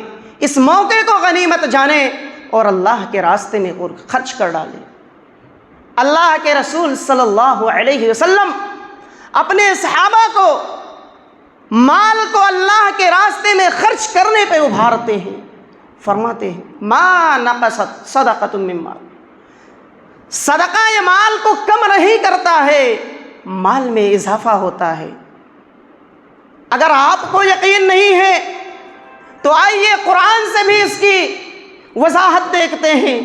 اس موقع کو غنیمت جانیں اور اللہ کے راستے میں خرچ کر ڈالیں. اللہ کے رسول صلی اللہ علیہ وسلم اپنے صحابہ کو مال کو اللہ کے راستے میں خرچ کرنے پہ ابھارتے ہیں. فرماتے ہیں: ما نقصت صدقۃ من مال. صدقہ یہ مال کو کم نہیں کرتا ہے، مال میں اضافہ ہوتا ہے. اگر آپ کو یقین نہیں ہے تو آئیے قرآن سے بھی اس کی وضاحت دیکھتے ہیں.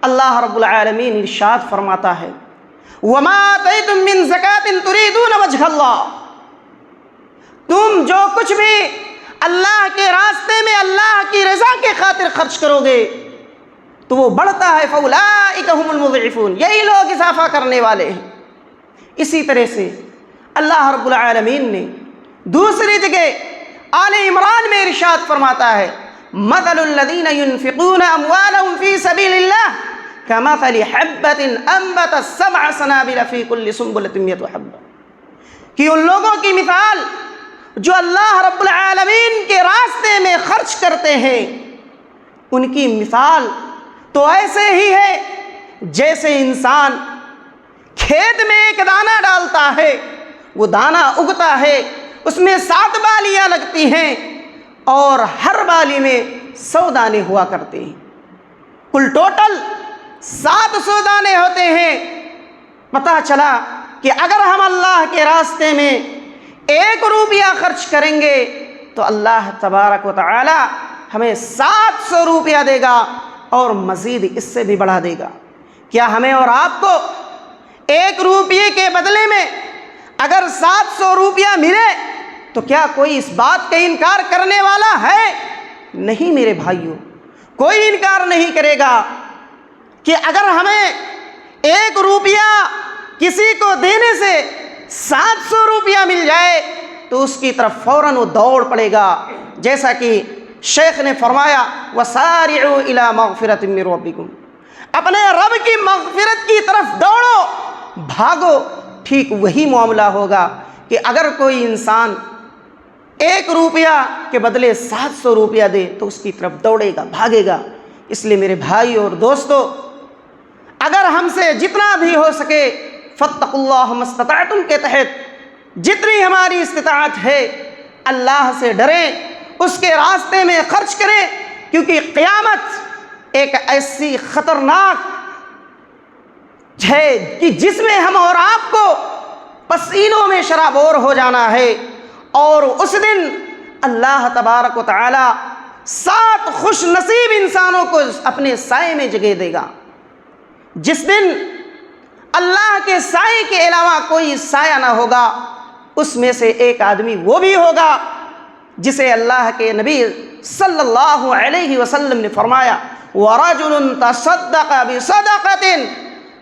اللہ رب العالمین ارشاد فرماتا ہے: وما آتیتم من زکاۃ تریدون وجہ اللہ. تم جو کچھ بھی اللہ کے راستے میں اللہ کی رضا کے خاطر خرچ کرو گے تو وہ بڑھتا ہے. فاولئک هم المضعفون. یہی لوگ اضافہ کرنے والے ہیں. اسی طرح سے اللہ رب العالمین نے دوسری جگہ آل عمران میں ارشاد فرماتا ہے: مثل الذین ينفقون اموالهم فی سبیل اللہ کمثل حبۃ انبتت 7 سنابل فی کل سنبلۃ 100 حبۃ. کہ ان لوگوں کی مثال جو اللہ رب العالمین کے راستے میں خرچ کرتے ہیں، ان کی مثال تو ایسے ہی ہے جیسے انسان کھیت میں ایک دانہ ڈالتا ہے، وہ دانہ اگتا ہے اس میں 7 بالیاں لگتی ہیں اور ہر بالی میں 100 دانے ہوا کرتے ہیں، کل ٹوٹل 700 دانے ہوتے ہیں۔ پتہ چلا کہ اگر ہم اللہ کے راستے میں 1 روپیہ خرچ کریں گے تو اللہ تبارک و تعالی ہمیں 700 روپیہ دے گا اور مزید اس سے بھی بڑھا دے گا۔ کیا ہمیں اور آپ کو 1 روپیے کے بدلے میں اگر 700 روپیہ ملے تو کیا کوئی اس بات کا انکار کرنے والا ہے؟ نہیں میرے بھائیوں، کوئی انکار نہیں کرے گا کہ اگر ہمیں 1 روپیہ کسی کو دینے سے 700 روپیہ مل جائے تو اس کی طرف فوراً وہ دوڑ پڑے گا، جیسا کہ شیخ نے فرمایا وَسَارِعُوا إِلَىٰ مَغْفِرَةٍ مِّن رَبِّكُمْ، اپنے رب کی مغفرت کی طرف دوڑو، بھاگو۔ ٹھیک وہی معاملہ ہوگا کہ اگر کوئی انسان 1 روپیہ کے بدلے 700 روپیہ دے تو اس کی طرف دوڑے گا، بھاگے گا۔ اس لیے میرے بھائی اور دوستو، اگر ہم سے جتنا بھی ہو سکے فاتقوا اللہ ما استطعتم کے تحت جتنی ہماری استطاعت ہے اللہ سے ڈریں، اس کے راستے میں خرچ کریں، کیونکہ قیامت ایک ایسی خطرناک ہے کہ جس میں ہم اور آپ کو پسینوں میں شرابور ہو جانا ہے، اور اس دن اللہ تبارک و تعالی 7 خوش نصیب انسانوں کو اپنے سائے میں جگہ دے گا، جس دن اللہ کے سائے کے علاوہ کوئی سایہ نہ ہوگا۔ اس میں سے ایک آدمی وہ بھی ہوگا جسے اللہ کے نبی صلی اللہ علیہ وسلم نے فرمایا وَرَجُلٌ تَصَدَّقَ بِصَدَقَةٍ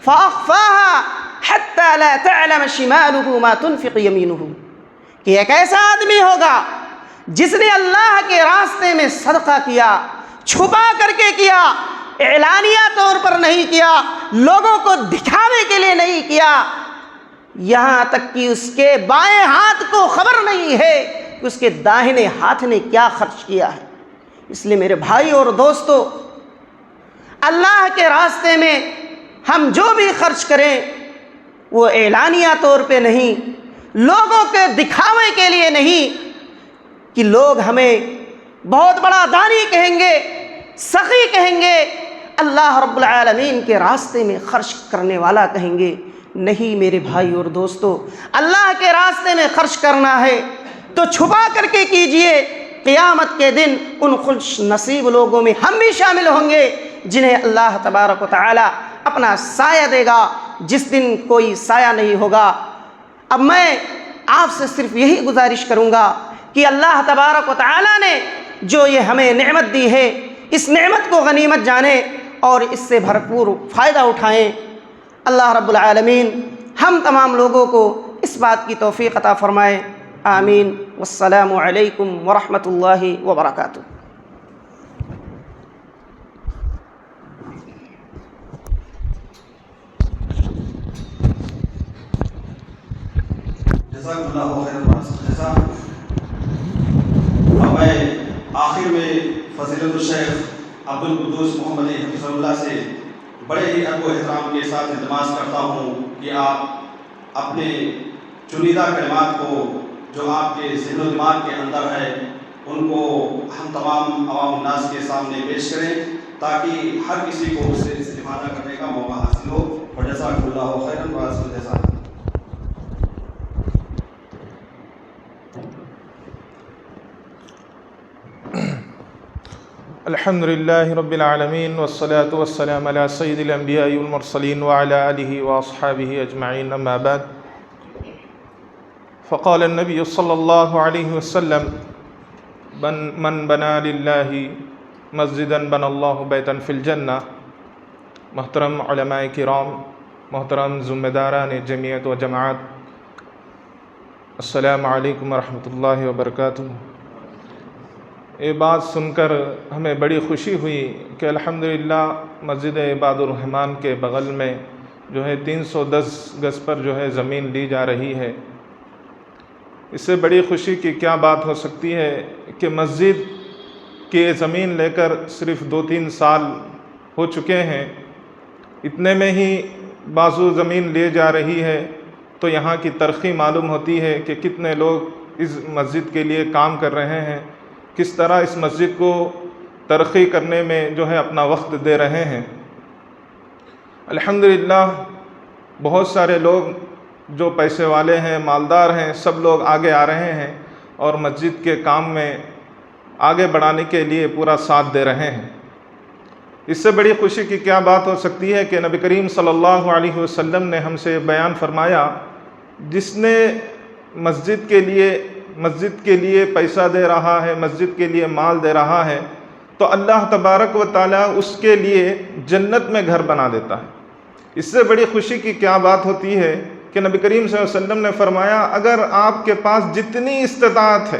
فَأَخْفَاهَا حَتَّى لَا تَعْلَمَ شِمَالُهُ مَا تُنْفِقُ يَمِينُهُ، کہ ایک ایسا آدمی ہوگا جس نے اللہ کے راستے میں صدقہ کیا، چھپا کر کے کیا، اعلانیہ طور پر نہیں کیا، لوگوں کو دکھاوے کے لیے نہیں کیا، یہاں تک کہ اس کے بائیں ہاتھ کو خبر نہیں ہے کہ اس کے داہنے ہاتھ نے کیا خرچ کیا ہے۔ اس لیے میرے بھائی اور دوستو، اللہ کے راستے میں ہم جو بھی خرچ کریں وہ اعلانیہ طور پہ نہیں، لوگوں کے دکھاوے کے لیے نہیں کہ لوگ ہمیں بہت بڑا دانی کہیں گے، سخی کہیں گے، اللہ رب العالمین کے راستے میں خرچ کرنے والا کہیں گے۔ نہیں میرے بھائی اور دوستو، اللہ کے راستے میں خرچ کرنا ہے تو چھپا کر کے کیجئے، قیامت کے دن ان خوش نصیب لوگوں میں ہم بھی شامل ہوں گے جنہیں اللہ تبارک و تعالی اپنا سایہ دے گا، جس دن کوئی سایہ نہیں ہوگا۔ اب میں آپ سے صرف یہی گزارش کروں گا کہ اللہ تبارک و تعالی نے جو یہ ہمیں نعمت دی ہے، اس نعمت کو غنیمت جانیں اور اس سے بھرپور فائدہ اٹھائیں۔ اللہ رب العالمین ہم تمام لوگوں کو اس بات کی توفیق عطا فرمائے، آمین۔ والسلام علیکم ورحمۃ اللہ وبرکاتہ۔ جزاک اللہ خیر۔ اب میں آخر میں فضیلت الشیخ عبدالقدوس محمد حفظہ اللہ سے بڑے ہی ادب و احترام کے ساتھ التماس کرتا ہوں کہ آپ اپنے چنیدہ کلمات کو جو آپ کے ذہن و دماغ کے اندر ہے ان کو ہم تمام عوام الناس کے سامنے پیش کریں تاکہ ہر کسی کو اس سے استفادہ کرنے کا موقع حاصل ہو۔ اور جزاک اللہ خیرا واسل جزاک۔ الحمد لله رب العالمين والصلاة والسلام على سيد الأنبياء والمرسلين وعلى آله وأصحابه أجمعين، أما بعد، فقال النبي صلى الله عليه وسلم من بنى لله مسجدا بنى الله بيتا في الجنة۔ محترم علماء کرام، محترم ذمہ داران جمعیت و جماعت، السلام علیکم ورحمۃ اللہ وبرکاتہ۔ یہ بات سن کر ہمیں بڑی خوشی ہوئی کہ الحمدللہ مسجد عباد الرحمن کے بغل میں جو ہے 310 گز پر جو ہے زمین لی جا رہی ہے۔ اس سے بڑی خوشی کی کیا بات ہو سکتی ہے کہ مسجد کی زمین لے کر صرف 2-3 سال ہو چکے ہیں، اتنے میں ہی بازو زمین لے جا رہی ہے، تو یہاں کی ترقی معلوم ہوتی ہے کہ کتنے لوگ اس مسجد کے لیے کام کر رہے ہیں، کس طرح اس مسجد کو ترقی کرنے میں جو ہے اپنا وقت دے رہے ہیں۔ الحمدللہ بہت سارے لوگ جو پیسے والے ہیں، مالدار ہیں، سب لوگ آگے آ رہے ہیں اور مسجد کے کام میں آگے بڑھانے کے لیے پورا ساتھ دے رہے ہیں۔ اس سے بڑی خوشی کی کیا بات ہو سکتی ہے کہ نبی کریم صلی اللہ علیہ وسلم نے ہم سے بیان فرمایا، جس نے مسجد کے لیے پیسہ دے رہا ہے، مسجد کے لیے مال دے رہا ہے، تو اللہ تبارک و تعالیٰ اس کے لیے جنت میں گھر بنا دیتا ہے۔ اس سے بڑی خوشی کی کیا بات ہوتی ہے کہ نبی کریم صلی اللہ علیہ وسلم نے فرمایا، اگر آپ کے پاس جتنی استطاعت ہے،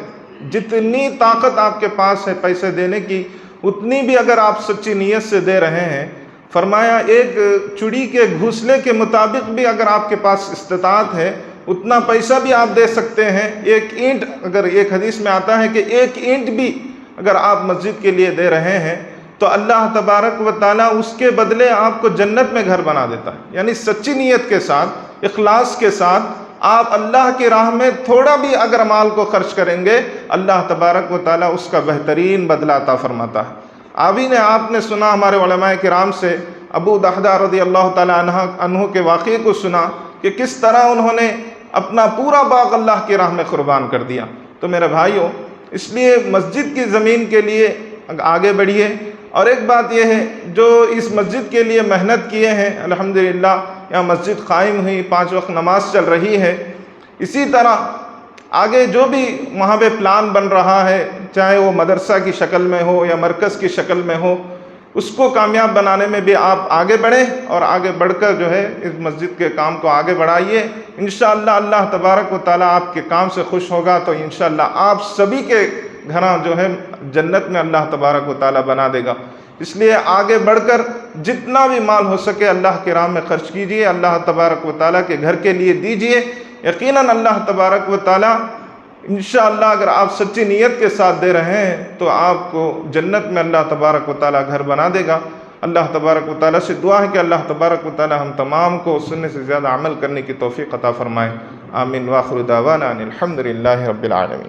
جتنی طاقت آپ کے پاس ہے پیسے دینے کی، اتنی بھی اگر آپ سچی نیت سے دے رہے ہیں، فرمایا ایک چڑی کے گھونسلے کے مطابق بھی اگر آپ کے پاس استطاعت ہے، اتنا پیسہ بھی آپ دے سکتے ہیں۔ ایک اینٹ، اگر ایک حدیث میں آتا ہے کہ ایک اینٹ بھی اگر آپ مسجد کے لیے دے رہے ہیں تو اللہ تبارک و تعالیٰ اس کے بدلے آپ کو جنت میں گھر بنا دیتا ہے۔ یعنی سچی نیت کے ساتھ، اخلاص کے ساتھ آپ اللہ کی راہ میں تھوڑا بھی اگر مال کو خرچ کریں گے، اللہ تبارک و تعالیٰ اس کا بہترین بدلہ عطا فرماتا ہے۔ آپ نے سنا ہمارے علماء کرام سے ابو دحدہ رضی اللہ تعالیٰ عنہ کے واقعے کو سنا کہ کس طرح انہوں نے اپنا پورا باغ اللہ کی راہ میں قربان کر دیا۔ تو میرے بھائیوں، اس لیے مسجد کی زمین کے لیے آگے بڑھیے۔ اور ایک بات یہ ہے، جو اس مسجد کے لیے محنت کیے ہیں، الحمدللہ یہاں مسجد قائم ہوئی، 5 وقت نماز چل رہی ہے، اسی طرح آگے جو بھی وہاں پہ پلان بن رہا ہے، چاہے وہ مدرسہ کی شکل میں ہو یا مرکز کی شکل میں ہو، اس کو کامیاب بنانے میں بھی آپ آگے بڑھیں اور آگے بڑھ کر جو ہے اس مسجد کے کام کو آگے بڑھائیے۔ انشاءاللہ اللہ تبارک و تعالیٰ آپ کے کام سے خوش ہوگا تو انشاءاللہ آپ سبھی کے گھراں جو ہے جنت میں اللہ تبارک و تعالیٰ بنا دے گا۔ اس لیے آگے بڑھ کر جتنا بھی مال ہو سکے اللہ کے راہ میں خرچ کیجیے، اللہ تبارک و تعالیٰ کے گھر کے لیے دیجیے۔ یقیناً اللہ تبارک و تعالیٰ انشاءاللہ اگر آپ سچی نیت کے ساتھ دے رہے ہیں تو آپ کو جنت میں اللہ تبارک و تعالیٰ گھر بنا دے گا۔ اللہ تبارک و تعالیٰ سے دعا ہے کہ اللہ تبارک و تعالیٰ ہم تمام کو سننے سے زیادہ عمل کرنے کی توفیق عطا فرمائے۔ آمین۔ وآخر دعوانا ان الحمد للہ رب العالمین۔